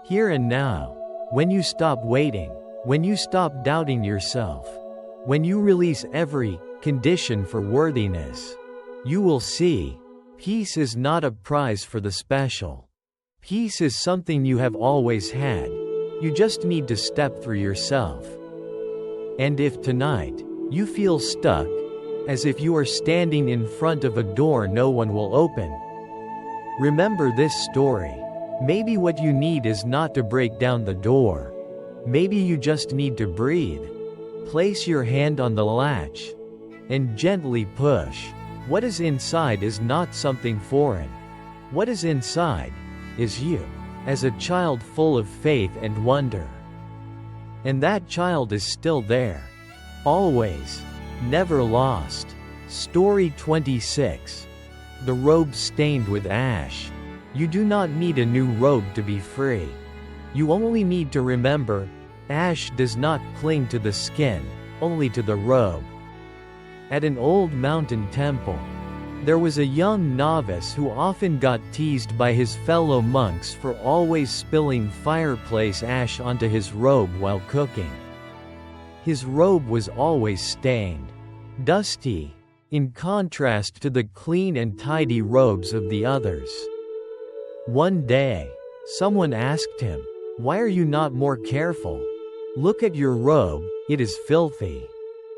Here and now, when you stop waiting, when you stop doubting yourself, when you release every condition for worthiness, you will see, peace is not a prize for the special. Peace is something you have always had. You just need to step through yourself. And if tonight, you feel stuck, as if you are standing in front of a door no one will open, remember this story. Maybe what you need is not to break down the door. Maybe you just need to breathe. Place your hand on the latch, and gently push. What is inside is not something foreign. What is inside is you, as a child full of faith and wonder. And that child is still there. Always. Never lost. Story 26. The robe stained with ash. You do not need a new robe to be free. You only need to remember, ash does not cling to the skin, only to the robe. At an old mountain temple, there was a young novice who often got teased by his fellow monks for always spilling fireplace ash onto his robe while cooking. His robe was always stained, dusty, in contrast to the clean and tidy robes of the others. One day, someone asked him, "Why are you not more careful? Look at your robe, it is filthy.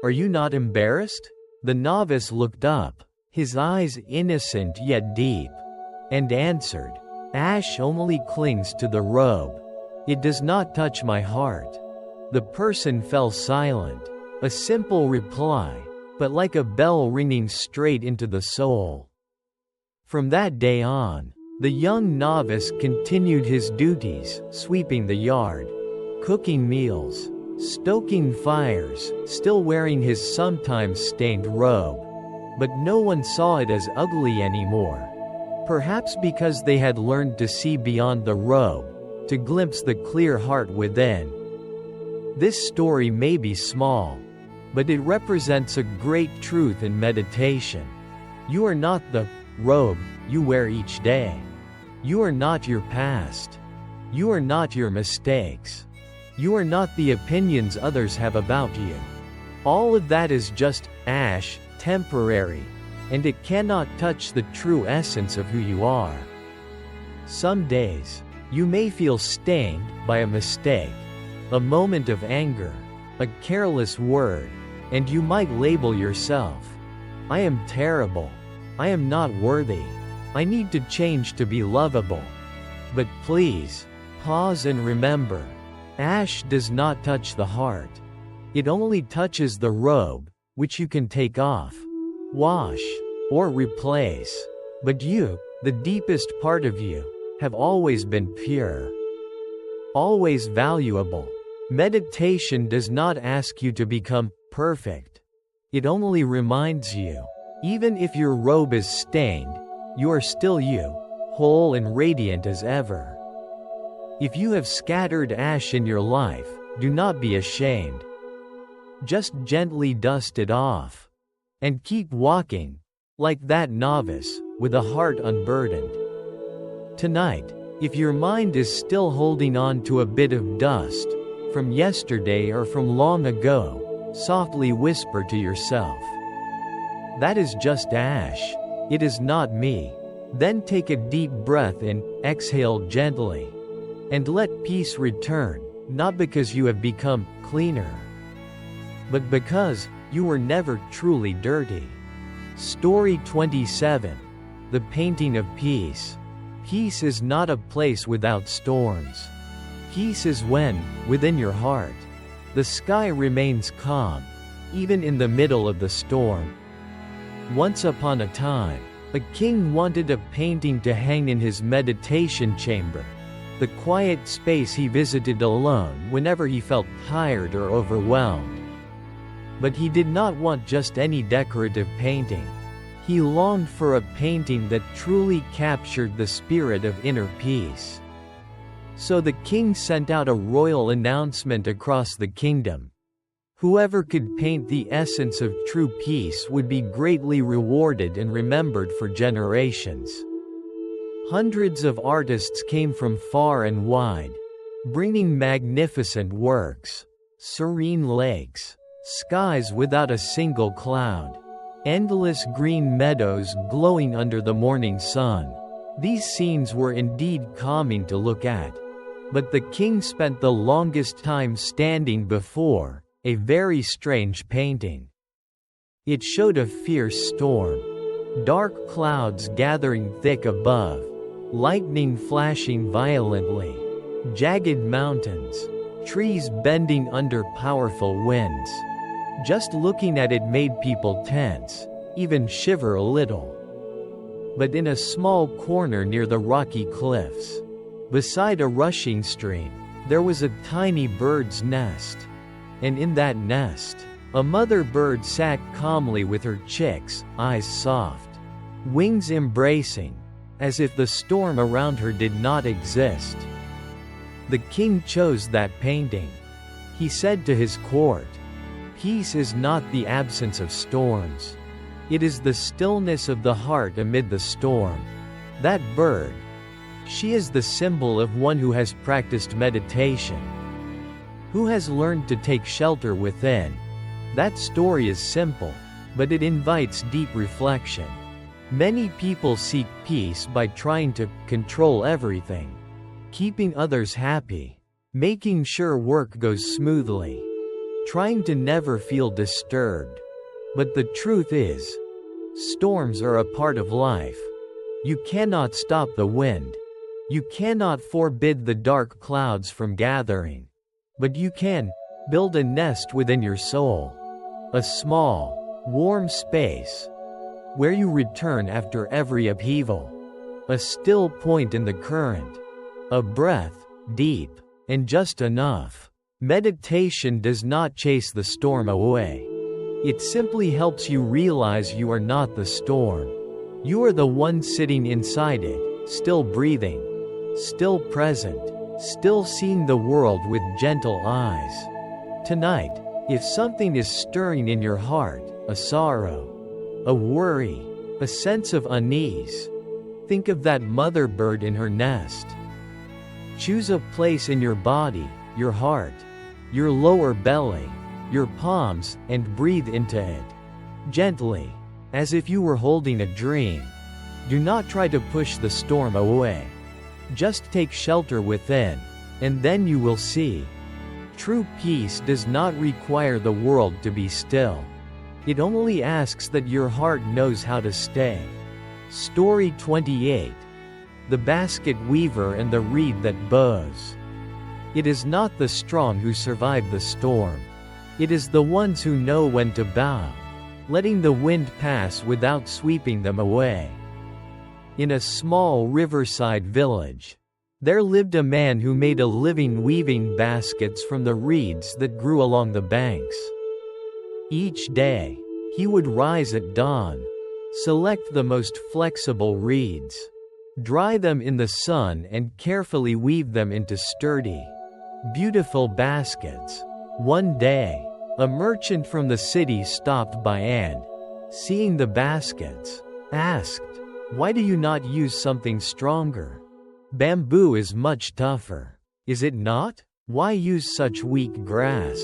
Are you not embarrassed?" The novice looked up, his eyes innocent yet deep, and answered, "Ash only clings to the robe. It does not touch my heart." The person fell silent, a simple reply, but like a bell ringing straight into the soul. From that day on, the young novice continued his duties, sweeping the yard, cooking meals, stoking fires, still wearing his sometimes stained robe. But no one saw it as ugly anymore. Perhaps because they had learned to see beyond the robe, to glimpse the clear heart within. This story may be small, but it represents a great truth in meditation. You are not the robe you wear each day. You are not your past. You are not your mistakes. You are not the opinions others have about you. All of that is just ash, temporary, and it cannot touch the true essence of who you are. Some days, you may feel stained by a mistake, a moment of anger, a careless word, and you might label yourself, "I am terrible. I am not worthy. I need to change to be lovable." But please, pause and remember, ash does not touch the heart. It only touches the robe, which you can take off, wash, or replace. But you, the deepest part of you, have always been pure, always valuable. Meditation does not ask you to become perfect. It only reminds you, even if your robe is stained, you are still you, whole and radiant as ever. If you have scattered ash in your life, do not be ashamed. Just gently dust it off. And keep walking, like that novice, with a heart unburdened. Tonight, if your mind is still holding on to a bit of dust, from yesterday or from long ago, softly whisper to yourself, "That is just ash. It is not me." Then take a deep breath in, exhale gently, and let peace return, not because you have become cleaner, but because you were never truly dirty. Story 27. The Painting of Peace. Peace is not a place without storms. Peace is when, within your heart, the sky remains calm, even in the middle of the storm. Once upon a time, a king wanted a painting to hang in his meditation chamber, the quiet space he visited alone whenever he felt tired or overwhelmed. But he did not want just any decorative painting. He longed for a painting that truly captured the spirit of inner peace. So the king sent out a royal announcement across the kingdom. Whoever could paint the essence of true peace would be greatly rewarded and remembered for generations. Hundreds of artists came from far and wide, bringing magnificent works, serene lakes, skies without a single cloud, endless green meadows glowing under the morning sun. These scenes were indeed calming to look at. But the king spent the longest time standing before a very strange painting. It showed a fierce storm, dark clouds gathering thick above, lightning flashing violently, jagged mountains, trees bending under powerful winds. Just looking at it made people tense, even shiver a little. But in a small corner near the rocky cliffs, beside a rushing stream, there was a tiny bird's nest. And in that nest, a mother bird sat calmly with her chicks, eyes soft, wings embracing, as if the storm around her did not exist. The king chose that painting. He said to his court, "Peace is not the absence of storms. It is the stillness of the heart amid the storm." That bird, she is the symbol of one who has practiced meditation, who has learned to take shelter within. That story is simple, but it invites deep reflection. Many people seek peace by trying to control everything, keeping others happy, making sure work goes smoothly, trying to never feel disturbed. But the truth is, storms are a part of life. You cannot stop the wind. You cannot forbid the dark clouds from gathering. But you can build a nest within your soul. A small, warm space where you return after every upheaval. A still point in the current. A breath, deep, and just enough. Meditation does not chase the storm away. It simply helps you realize you are not the storm. You are the one sitting inside it, still breathing, still present, still seeing the world with gentle eyes. Tonight, if something is stirring in your heart, a sorrow, a worry, a sense of unease, think of that mother bird in her nest. Choose a place in your body, your heart, your lower belly, your palms, and breathe into it. Gently, as if you were holding a dream. Do not try to push the storm away. Just take shelter within, and then you will see. True peace does not require the world to be still. It only asks that your heart knows how to stay. Story 28. The basket weaver and the reed that bows. It is not the strong who survive the storm. It is the ones who know when to bow, letting the wind pass without sweeping them away. In a small riverside village, there lived a man who made a living weaving baskets from the reeds that grew along the banks. Each day, he would rise at dawn, select the most flexible reeds, dry them in the sun and carefully weave them into sturdy, beautiful baskets. One day, a merchant from the city stopped by and, seeing the baskets, asked, "Why do you not use something stronger? Bamboo is much tougher. Is it not? Why use such weak grass?"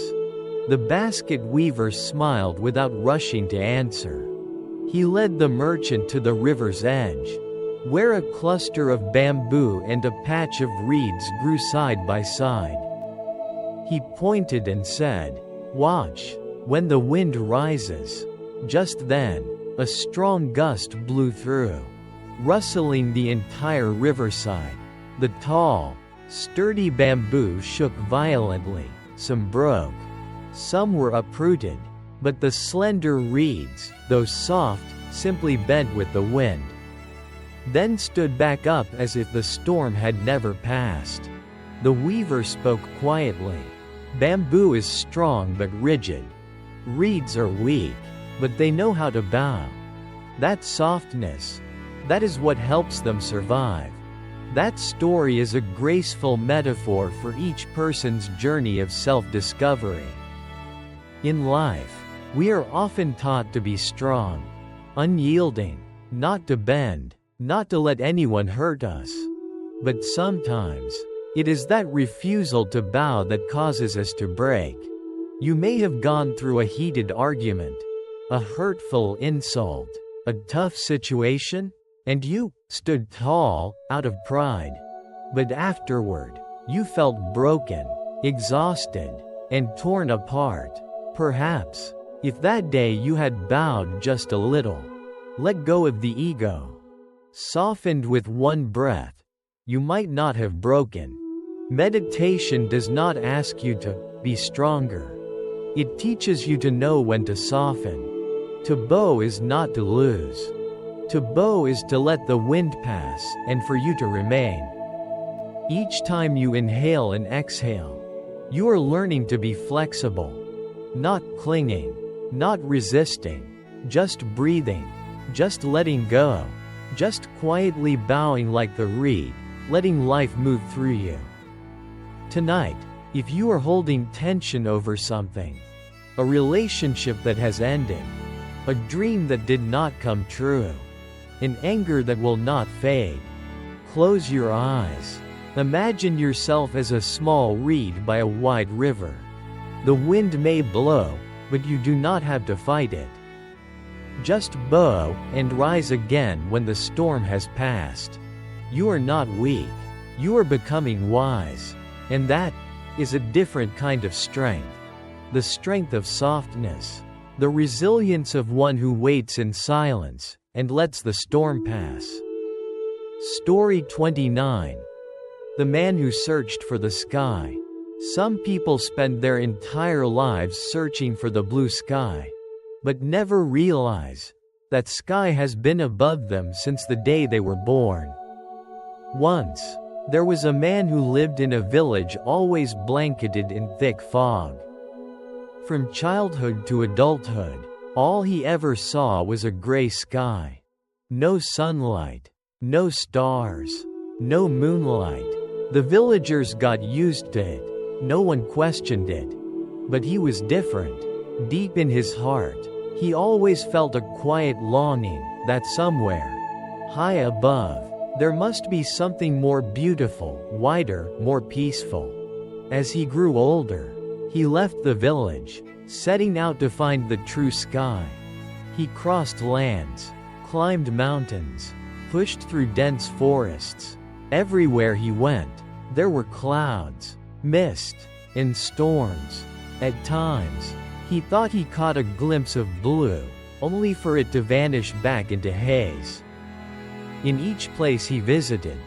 The basket weaver smiled without rushing to answer. He led the merchant to the river's edge, where a cluster of bamboo and a patch of reeds grew side by side. He pointed and said, "Watch, when the wind rises." Just then, a strong gust blew through, rustling the entire riverside. The tall, sturdy bamboo shook violently, some broke, some were uprooted, but the slender reeds, though soft, simply bent with the wind. Then stood back up as if the storm had never passed. The weaver spoke quietly. "Bamboo is strong but rigid. Reeds are weak, but they know how to bow. That softness, that is what helps them survive." That story is a graceful metaphor for each person's journey of self-discovery. In life, we are often taught to be strong, unyielding, not to bend, not to let anyone hurt us. But sometimes, it is that refusal to bow that causes us to break. You may have gone through a heated argument, a hurtful insult, a tough situation, and you stood tall, out of pride. But afterward, you felt broken, exhausted, and torn apart. Perhaps, if that day you had bowed just a little, let go of the ego, softened with one breath, you might not have broken. Meditation does not ask you to be stronger. It teaches you to know when to soften. To bow is not to lose. To bow is to let the wind pass and for you to remain. Each time you inhale and exhale, you are learning to be flexible, not clinging, not resisting, just breathing, just letting go, just quietly bowing like the reed, letting life move through you. Tonight, if you are holding tension over something, a relationship that has ended, a dream that did not come true, an anger that will not fade, close your eyes. Imagine yourself as a small reed by a wide river. The wind may blow, but you do not have to fight it. Just bow and rise again when the storm has passed. You are not weak. You are becoming wise. And that is a different kind of strength. The strength of softness. The resilience of one who waits in silence and lets the storm pass. Story 29. The man who searched for the sky. Some people spend their entire lives searching for the blue sky, but never realize that sky has been above them since the day they were born. Once, there was a man who lived in a village always blanketed in thick fog. From childhood to adulthood, all he ever saw was a gray sky. No sunlight, no stars, no moonlight. The villagers got used to it. No one questioned it. But he was different. Deep in his heart, he always felt a quiet longing that somewhere, high above, there must be something more beautiful, wider, more peaceful. As he grew older, he left the village, setting out to find the true sky. He crossed lands, climbed mountains, pushed through dense forests. Everywhere he went, there were clouds, mist, and storms. At times, he thought he caught a glimpse of blue, only for it to vanish back into haze. In each place he visited,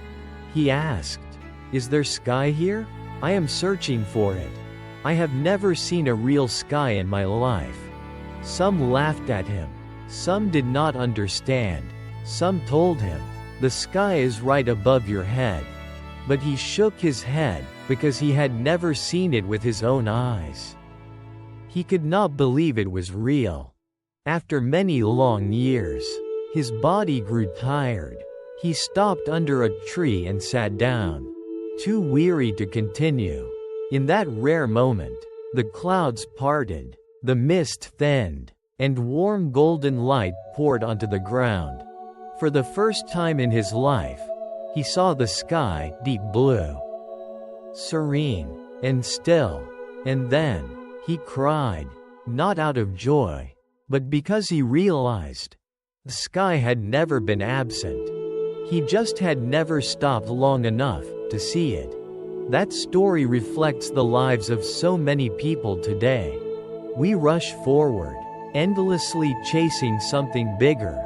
he asked, "Is there sky here? I am searching for it. I have never seen a real sky in my life." Some laughed at him. Some did not understand. Some told him, "The sky is right above your head." But he shook his head, because he had never seen it with his own eyes. He could not believe it was real. After many long years, his body grew tired. He stopped under a tree and sat down, too weary to continue. In that rare moment, the clouds parted, the mist thinned, and warm golden light poured onto the ground. For the first time in his life, he saw the sky deep blue, serene, and still. And then, he cried, not out of joy, but because he realized the sky had never been absent. He just had never stopped long enough to see it. That story reflects the lives of so many people today. We rush forward, endlessly chasing something bigger: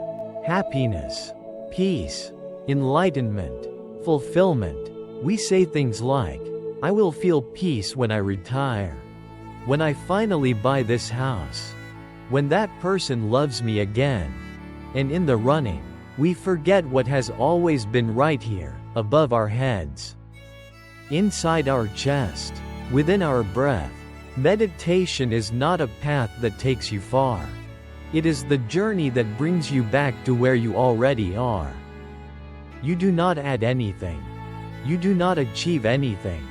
happiness, peace, enlightenment, fulfillment. We say things like, "I will feel peace when I retire. When I finally buy this house. When that person loves me again." And in the running, we forget what has always been right here, above our heads. Inside our chest, within our breath. Meditation is not a path that takes you far. It is the journey that brings you back to where you already are. You do not add anything. You do not achieve anything.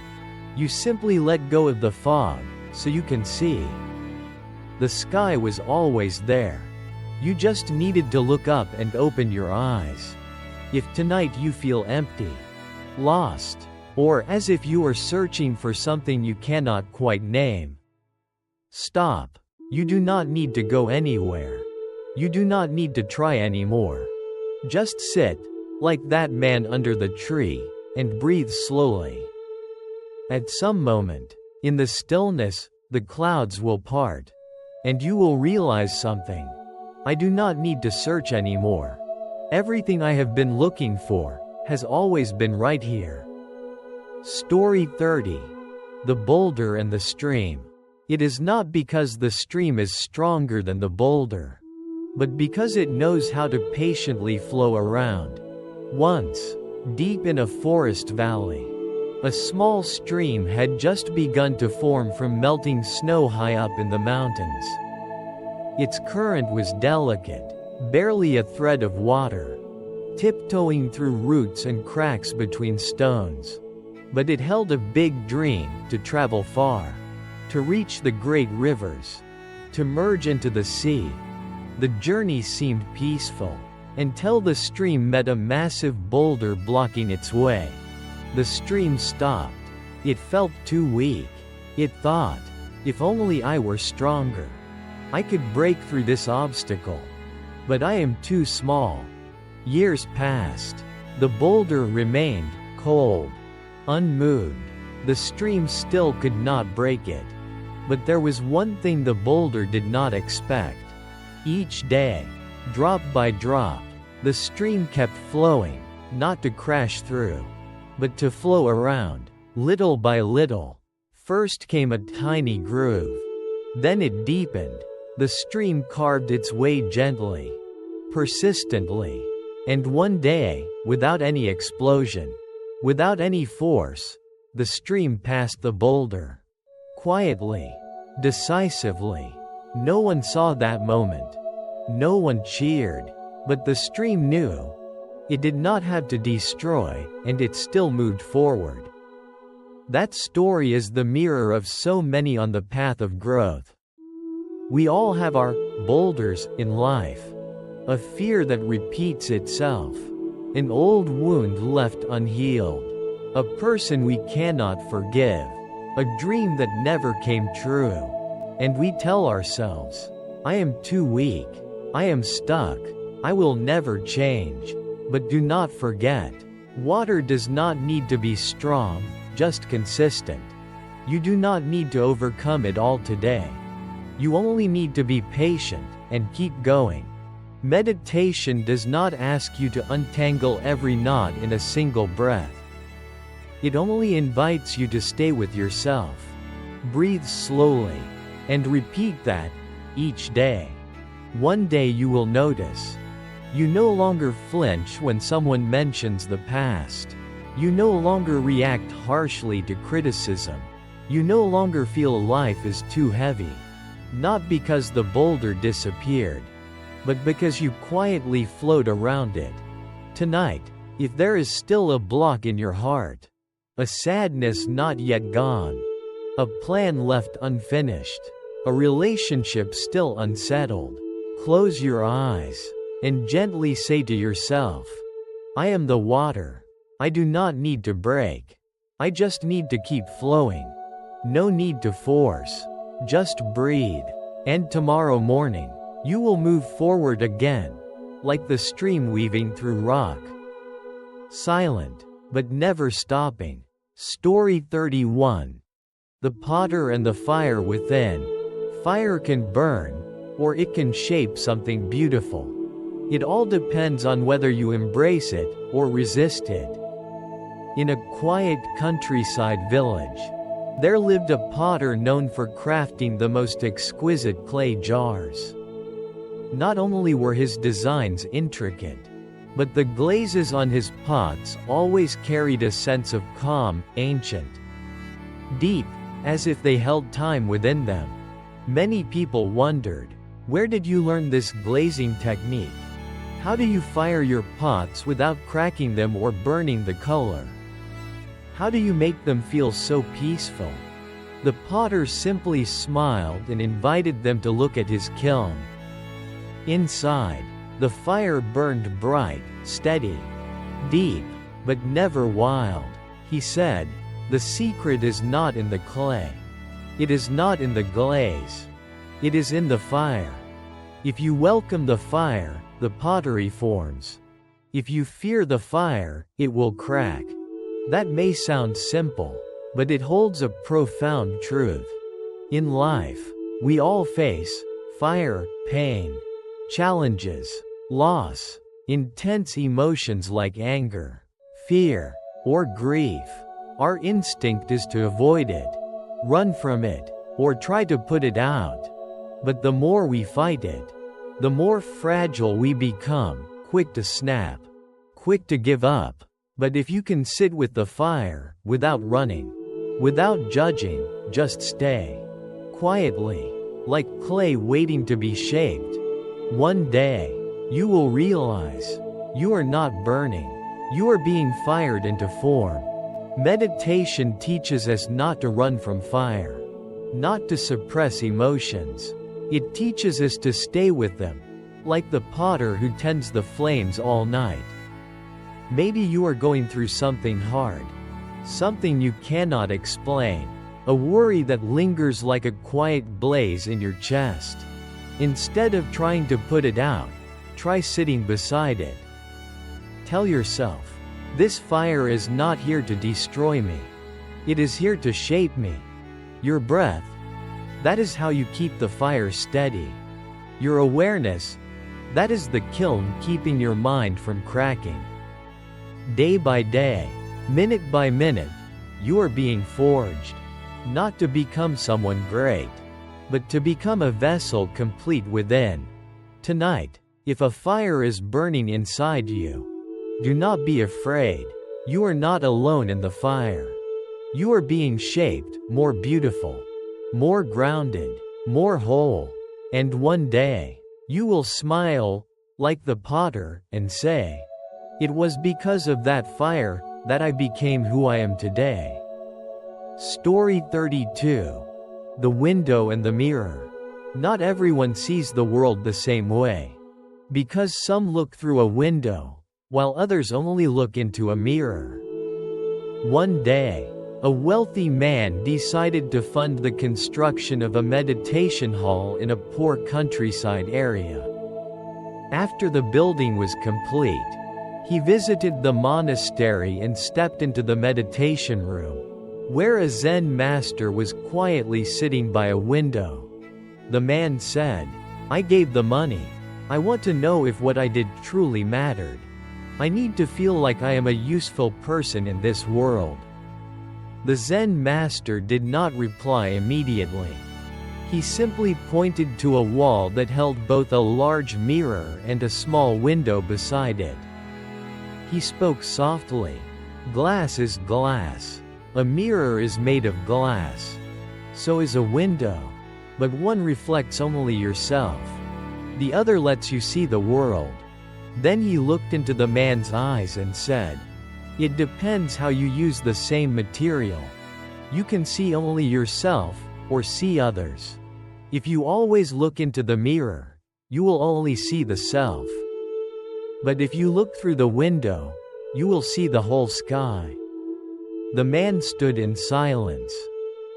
You simply let go of the fog, so you can see. The sky was always there. You just needed to look up and open your eyes. If tonight you feel empty, lost, or as if you are searching for something you cannot quite name, stop. You do not need to go anywhere. You do not need to try anymore. Just sit, like that man under the tree, and breathe slowly. At some moment, in the stillness, the clouds will part. And you will realize something. I do not need to search anymore. Everything I have been looking for has always been right here. Story 30. The boulder and the stream. It is not because the stream is stronger than the boulder, but because it knows how to patiently flow around. Once, deep in a forest valley, a small stream had just begun to form from melting snow high up in the mountains. Its current was delicate, barely a thread of water, tiptoeing through roots and cracks between stones. But it held a big dream: to travel far, to reach the great rivers, to merge into the sea. The journey seemed peaceful, until the stream met a massive boulder blocking its way. The stream stopped. It felt too weak. It thought, if only I were stronger, I could break through this obstacle. But I am too small. Years passed. The boulder remained cold, unmoved. The stream still could not break it. But there was one thing the boulder did not expect. Each day, drop by drop, the stream kept flowing, not to crash through, but to flow around. Little by little, first came a tiny groove. Then it deepened. The stream carved its way gently, persistently. And one day, without any explosion, without any force, the stream passed the boulder. Quietly, decisively. No one saw that moment. No one cheered. But the stream knew. It did not have to destroy, and it still moved forward. That story is the mirror of so many on the path of growth. We all have our boulders in life. A fear that repeats itself. An old wound left unhealed. A person we cannot forgive. A dream that never came true. And we tell ourselves, I am too weak. I am stuck. I will never change. But do not forget, water does not need to be strong, just consistent. You do not need to overcome it all today. You only need to be patient and keep going. Meditation does not ask you to untangle every knot in a single breath. It only invites you to stay with yourself. Breathe slowly, and repeat that each day. One day you will notice. You no longer flinch when someone mentions the past. You no longer react harshly to criticism. You no longer feel life is too heavy. Not because the boulder disappeared, but because you quietly float around it. Tonight, if there is still a block in your heart, a sadness not yet gone, a plan left unfinished, a relationship still unsettled, close your eyes and gently say to yourself, I am the water. I do not need to break. I just need to keep flowing. No need to force. Just breathe. And tomorrow morning, you will move forward again, like the stream weaving through rock. Silent, but never stopping. Story 31. The potter and the fire within. Fire can burn, or it can shape something beautiful. It all depends on whether you embrace it or resist it. In a quiet countryside village, there lived a potter known for crafting the most exquisite clay jars. Not only were his designs intricate, but the glazes on his pots always carried a sense of calm, ancient, deep, as if they held time within them. Many people wondered, where did you learn this glazing technique? How do you fire your pots without cracking them or burning the color? How do you make them feel so peaceful? The potter simply smiled and invited them to look at his kiln. Inside, the fire burned bright, steady, deep, but never wild. He said, the secret is not in the clay. It is not in the glaze. It is in the fire. If you welcome the fire, the pottery forms. If you fear the fire, it will crack. That may sound simple, but it holds a profound truth. In life, we all face fire, pain, challenges, loss, intense emotions like anger, fear, or grief. Our instinct is to avoid it, run from it, or try to put it out. But the more we fight it, the more fragile we become, quick to snap, quick to give up. But if you can sit with the fire, without running, without judging, just stay quietly, like clay waiting to be shaped, one day, you will realize you are not burning, you are being fired into form. Meditation teaches us not to run from fire, not to suppress emotions. It teaches us to stay with them, like the potter who tends the flames all night. Maybe you are going through something hard, something you cannot explain, a worry that lingers like a quiet blaze in your chest. Instead of trying to put it out, try sitting beside it. Tell yourself, this fire is not here to destroy me. It is here to shape me. Your breath, that is how you keep the fire steady. Your awareness, that is the kiln keeping your mind from cracking. Day by day, minute by minute, you are being forged, not to become someone great, but to become a vessel complete within. Tonight, if a fire is burning inside you, do not be afraid. You are not alone in the fire. You are being shaped, more beautiful, more grounded, more whole. And one day, you will smile, like the potter, and say, it was because of that fire that I became who I am today. Story 32. The Window and the Mirror. Not everyone sees the world the same way. Because some look through a window, while others only look into a mirror. One day, a wealthy man decided to fund the construction of a meditation hall in a poor countryside area. After the building was complete, he visited the monastery and stepped into the meditation room, where a Zen master was quietly sitting by a window. The man said, "I gave the money. I want to know if what I did truly mattered. I need to feel like I am a useful person in this world." The Zen master did not reply immediately. He simply pointed to a wall that held both a large mirror and a small window beside it. He spoke softly. "Glass is glass. A mirror is made of glass. So is a window. But one reflects only yourself. The other lets you see the world." Then he looked into the man's eyes and said, "It depends how you use the same material. You can see only yourself, or see others. If you always look into the mirror, you will only see the self. But if you look through the window, you will see the whole sky." The man stood in silence.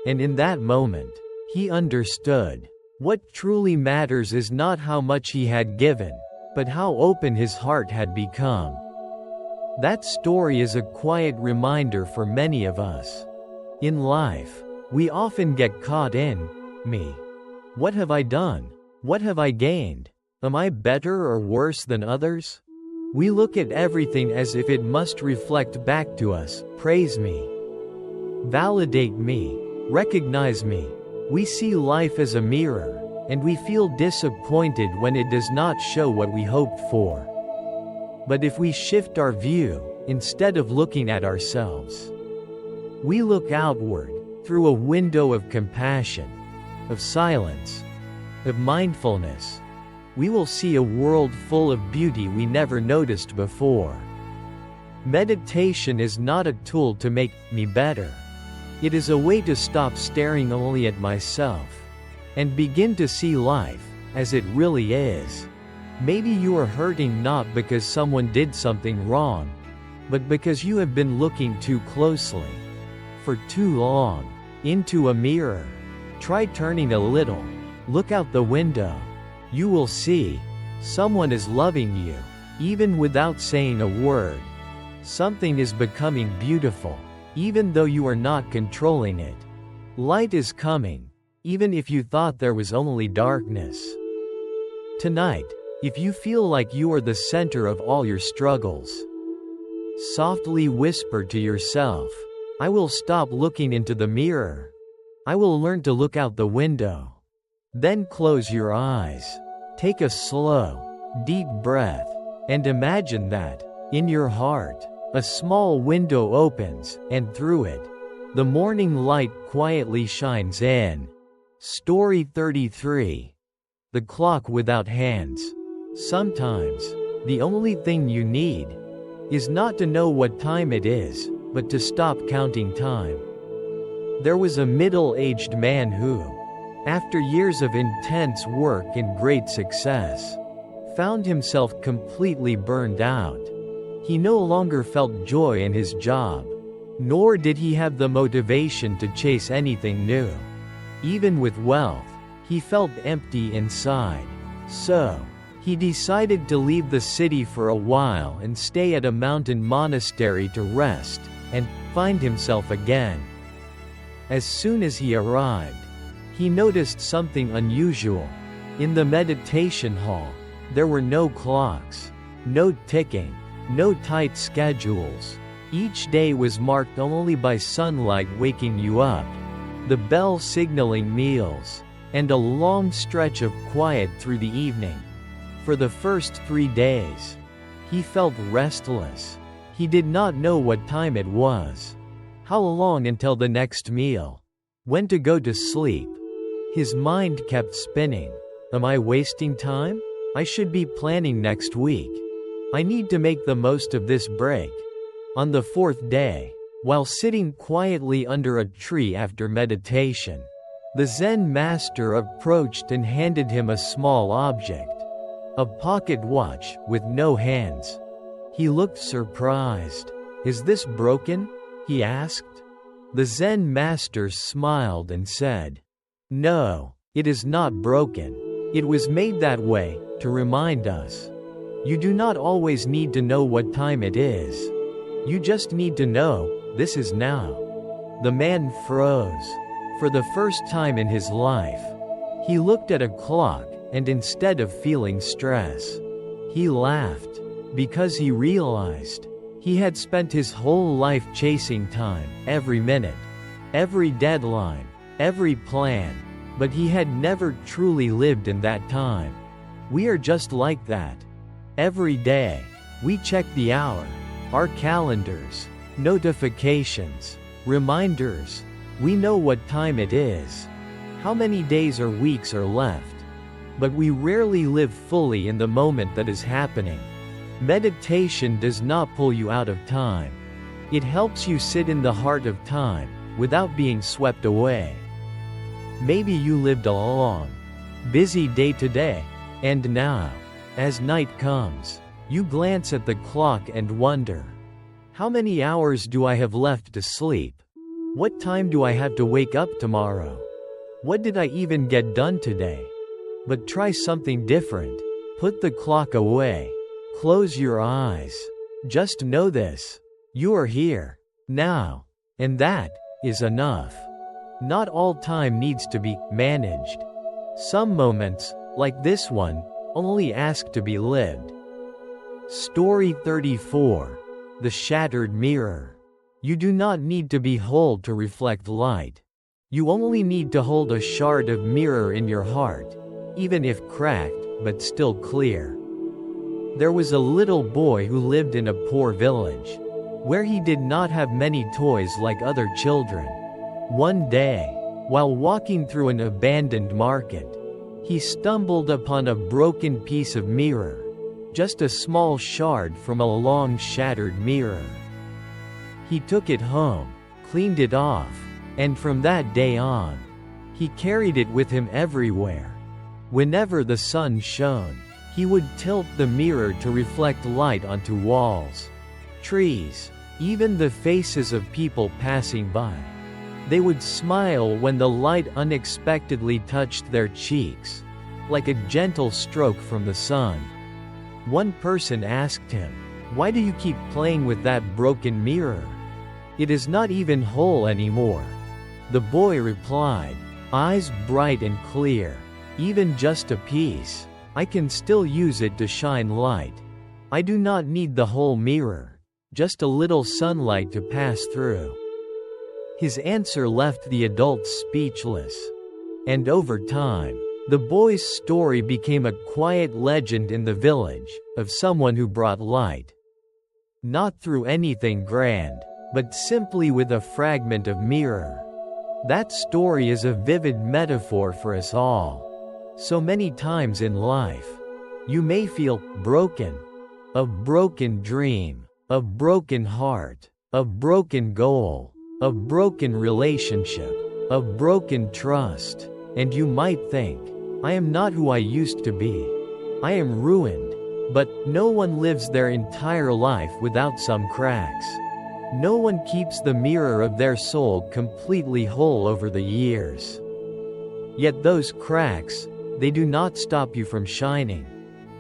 And in that moment, he understood. What truly matters is not how much he had given, but how open his heart had become. That story is a quiet reminder for many of us. In life, we often get caught in, me. What have I done? What have I gained? Am I better or worse than others? We look at everything as if it must reflect back to us, praise me, validate me, recognize me. We see life as a mirror, and we feel disappointed when it does not show what we hoped for. But if we shift our view, instead of looking at ourselves, we look outward, through a window of compassion, of silence, of mindfulness, we will see a world full of beauty we never noticed before. Meditation is not a tool to make me better. It is a way to stop staring only at myself and begin to see life as it really is. Maybe you are hurting not because someone did something wrong, but because you have been looking too closely, for too long, into a mirror. Try turning a little. Look out the window. You will see someone is loving you, even without saying a word. Something is becoming beautiful, even though you are not controlling it. Light is coming, even if you thought there was only darkness. Tonight, if you feel like you are the center of all your struggles, softly whisper to yourself, "I will stop looking into the mirror. I will learn to look out the window." Then close your eyes. Take a slow, deep breath, and imagine that, in your heart, a small window opens, and through it, the morning light quietly shines in. Story 33. The Clock Without Hands. Sometimes, the only thing you need is not to know what time it is, but to stop counting time. There was a middle-aged man who, after years of intense work and great success, found himself completely burned out. He no longer felt joy in his job, nor did he have the motivation to chase anything new. Even with wealth, he felt empty inside. So, he decided to leave the city for a while and stay at a mountain monastery to rest and find himself again. As soon as he arrived, he noticed something unusual. In the meditation hall, there were no clocks, no ticking, no tight schedules. Each day was marked only by sunlight waking you up, the bell signaling meals, and a long stretch of quiet through the evening. For the first 3 days, he felt restless. He did not know what time it was, how long until the next meal, when to go to sleep. His mind kept spinning. Am I wasting time? I should be planning next week. I need to make the most of this break. On the 4th day, While sitting quietly under a tree after meditation, the Zen master approached and handed him a small object, a pocket watch with no hands. He looked surprised. "Is this broken?" he asked. The Zen master smiled and said, "No, it is not broken. It was made that way, to remind us. You do not always need to know what time it is. You just need to know, this is now." The man froze. For the first time in his life, he looked at a clock, and instead of feeling stress, he laughed, because he realized he had spent his whole life chasing time, every minute, every deadline, every plan, but he had never truly lived in that time. We are just like that. Every day, we check the hour, our calendars, notifications, reminders. We know what time it is, how many days or weeks are left. But we rarely live fully in the moment that is happening. Meditation does not pull you out of time. It helps you sit in the heart of time, without being swept away. Maybe you lived a long, busy day today, and now, as night comes, you glance at the clock and wonder, how many hours do I have left to sleep? What time do I have to wake up tomorrow? What did I even get done today? But try something different. Put the clock away. Close your eyes. Just know this. You are here, now. And that is enough. Not all time needs to be managed. Some moments, like this one, only ask to be lived. Story 34. The Shattered Mirror. You do not need to be whole to reflect light. You only need to hold a shard of mirror in your heart, even if cracked, but still clear. There was a little boy who lived in a poor village, where he did not have many toys like other children. One day, while walking through an abandoned market, he stumbled upon a broken piece of mirror, just a small shard from a long shattered mirror. He took it home, cleaned it off, and from that day on, he carried it with him everywhere. Whenever the sun shone, he would tilt the mirror to reflect light onto walls, trees, even the faces of people passing by. They would smile when the light unexpectedly touched their cheeks, like a gentle stroke from the sun. One person asked him, "Why do you keep playing with that broken mirror? It is not even whole anymore." The boy replied, eyes bright and clear, "Even just a piece, I can still use it to shine light. I do not need the whole mirror, just a little sunlight to pass through." His answer left the adults speechless. And over time, the boy's story became a quiet legend in the village, of someone who brought light. Not through anything grand, but simply with a fragment of mirror. That story is a vivid metaphor for us all. So many times in life, you may feel broken. A broken dream, a broken heart, a broken goal, a broken relationship, a broken trust, and you might think, "I am not who I used to be. I am ruined." But no one lives their entire life without some cracks. No one keeps the mirror of their soul completely whole over the years. Yet those cracks, they do not stop you from shining.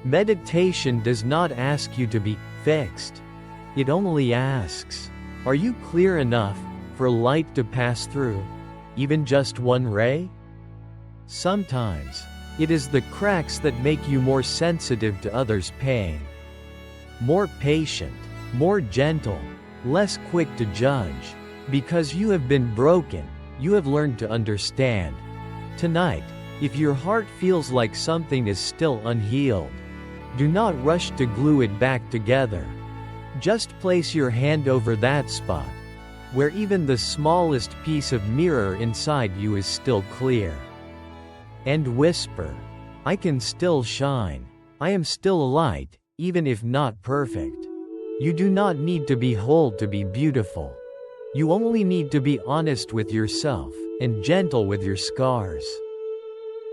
Meditation does not ask you to be fixed. It only asks, are you clear enough for light to pass through, even just one ray? Sometimes, it is the cracks that make you more sensitive to others' pain, more patient, more gentle, less quick to judge. Because you have been broken, you have learned to understand. Tonight, if your heart feels like something is still unhealed, do not rush to glue it back together. Just place your hand over that spot, where even the smallest piece of mirror inside you is still clear. And whisper, "I can still shine. I am still a light, even if not perfect." You do not need to be whole to be beautiful. You only need to be honest with yourself, and gentle with your scars.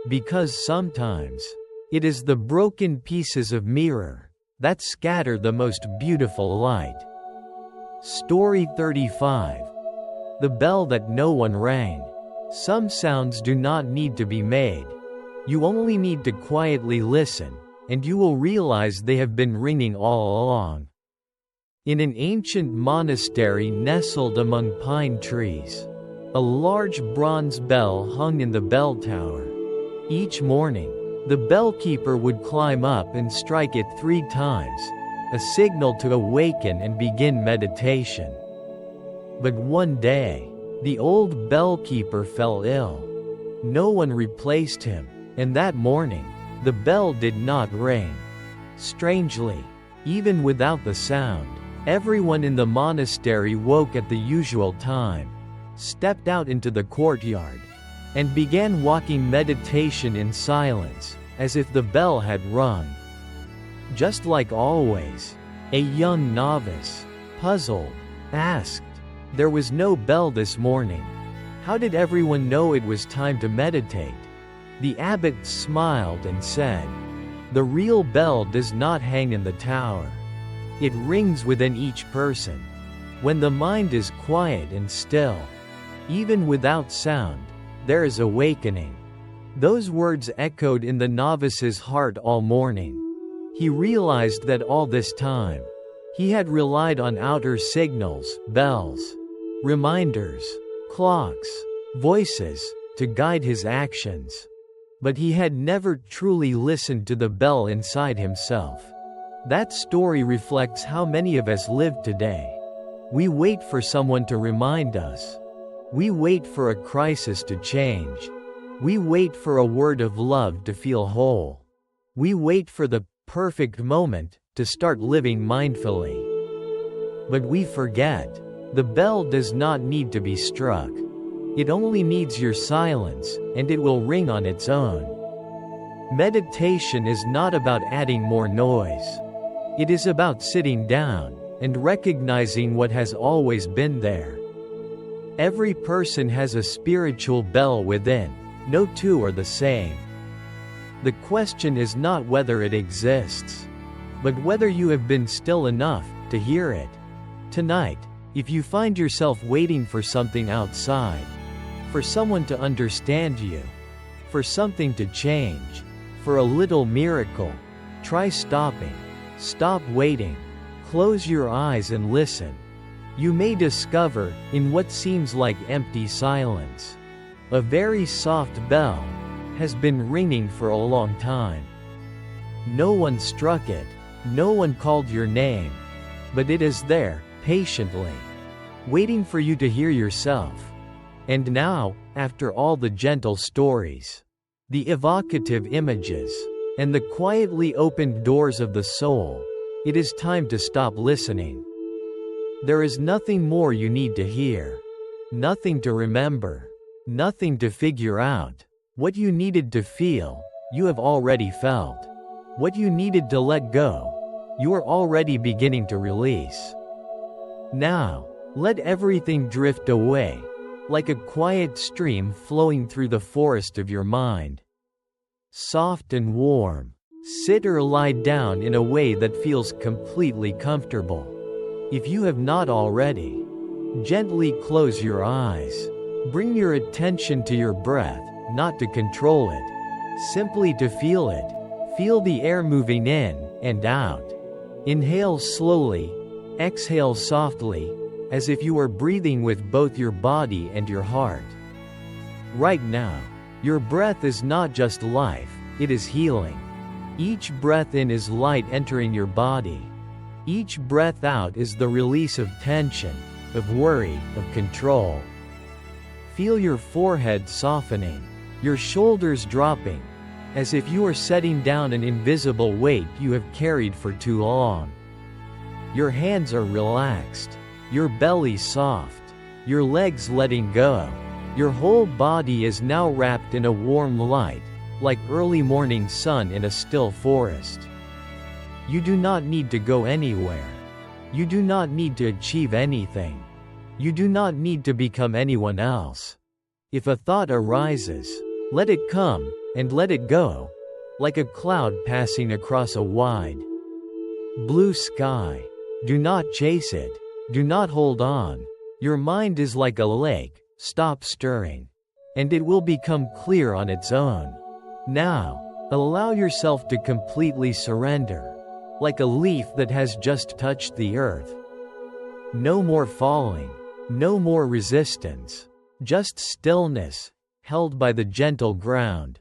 Because sometimes, it is the broken pieces of mirror that scatter the most beautiful light. Story 35. The bell that no one rang. Some sounds do not need to be made. You only need to quietly listen, and you will realize they have been ringing all along. In an ancient monastery nestled among pine trees, a large bronze bell hung in the bell tower. Each morning, the bellkeeper would climb up and strike it 3 times, a signal to awaken and begin meditation. But one day, the old bellkeeper fell ill. No one replaced him, and that morning, the bell did not ring. Strangely, even without the sound, everyone in the monastery woke at the usual time, stepped out into the courtyard, and began walking meditation in silence, as if the bell had rung. Just like always, a young novice, puzzled, asked, "There was no bell this morning. How did everyone know it was time to meditate?" The abbot smiled and said, "The real bell does not hang in the tower. It rings within each person. When the mind is quiet and still, even without sound, there is awakening." Those words echoed in the novice's heart all morning. He realized that all this time, he had relied on outer signals, bells, reminders, clocks, voices, to guide his actions. But he had never truly listened to the bell inside himself. That story reflects how many of us live today. We wait for someone to remind us. We wait for a crisis to change. We wait for a word of love to feel whole. We wait for the perfect moment to start living mindfully. But we forget, the bell does not need to be struck. It only needs your silence, and it will ring on its own. Meditation is not about adding more noise. It is about sitting down and recognizing what has always been there. Every person has a spiritual bell within. No two are the same. The question is not whether it exists, but whether you have been still enough to hear it. Tonight, if you find yourself waiting for something outside, for someone to understand you, for something to change, for a little miracle, try stopping. Stop waiting. Close your eyes and listen. You may discover, in what seems like empty silence, a very soft bell has been ringing for a long time. No one struck it, no one called your name, but it is there, patiently, waiting for you to hear yourself. And now, after all the gentle stories, the evocative images, and the quietly opened doors of the soul, it is time to stop listening. There is nothing more you need to hear. Nothing to remember. Nothing to figure out. What you needed to feel, you have already felt. What you needed to let go, you are already beginning to release. Now, let everything drift away, like a quiet stream flowing through the forest of your mind. Soft and warm, sit or lie down in a way that feels completely comfortable. If you have not already, gently close your eyes. Bring your attention to your breath, not to control it, simply to feel it. Feel the air moving in and out. Inhale slowly, exhale softly, as if you are breathing with both your body and your heart. Right now, your breath is not just life, it is healing. Each breath in is light entering your body. Each breath out is the release of tension, of worry, of control. Feel your forehead softening, your shoulders dropping, as if you are setting down an invisible weight you have carried for too long. Your hands are relaxed, your belly soft, your legs letting go. Your whole body is now wrapped in a warm light, like early morning sun in a still forest. You do not need to go anywhere. You do not need to achieve anything. You do not need to become anyone else. If a thought arises, let it come, and let it go, like a cloud passing across a wide blue sky. Do not chase it. Do not hold on. Your mind is like a lake, stop stirring, and it will become clear on its own. Now, allow yourself to completely surrender, like a leaf that has just touched the earth. No more falling, no more resistance, just stillness, held by the gentle ground.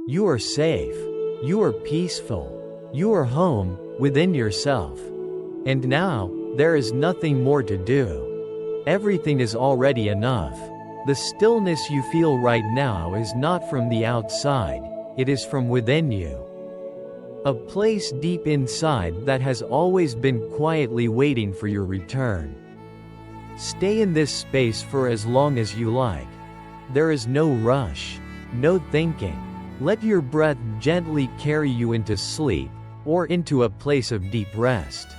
You are safe, you are peaceful, you are home, within yourself. And now, there is nothing more to do. Everything is already enough. The stillness you feel right now is not from the outside, it is from within you. A place deep inside that has always been quietly waiting for your return. Stay in this space for as long as you like. There is no rush, no thinking. Let your breath gently carry you into sleep, or into a place of deep rest.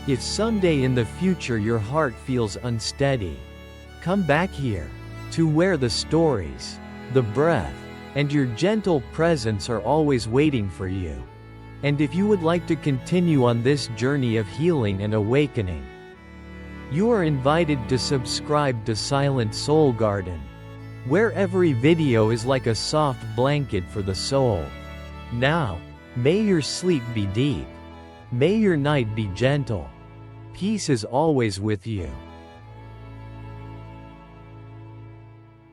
If someday in the future your heart feels unsteady, come back here, to where the stories, the breath, and your gentle presence are always waiting for you. And if you would like to continue on this journey of healing and awakening, you are invited to subscribe to Silent Soul Garden, where every video is like a soft blanket for the soul. Now, may your sleep be deep. May your night be gentle. Peace is always with you.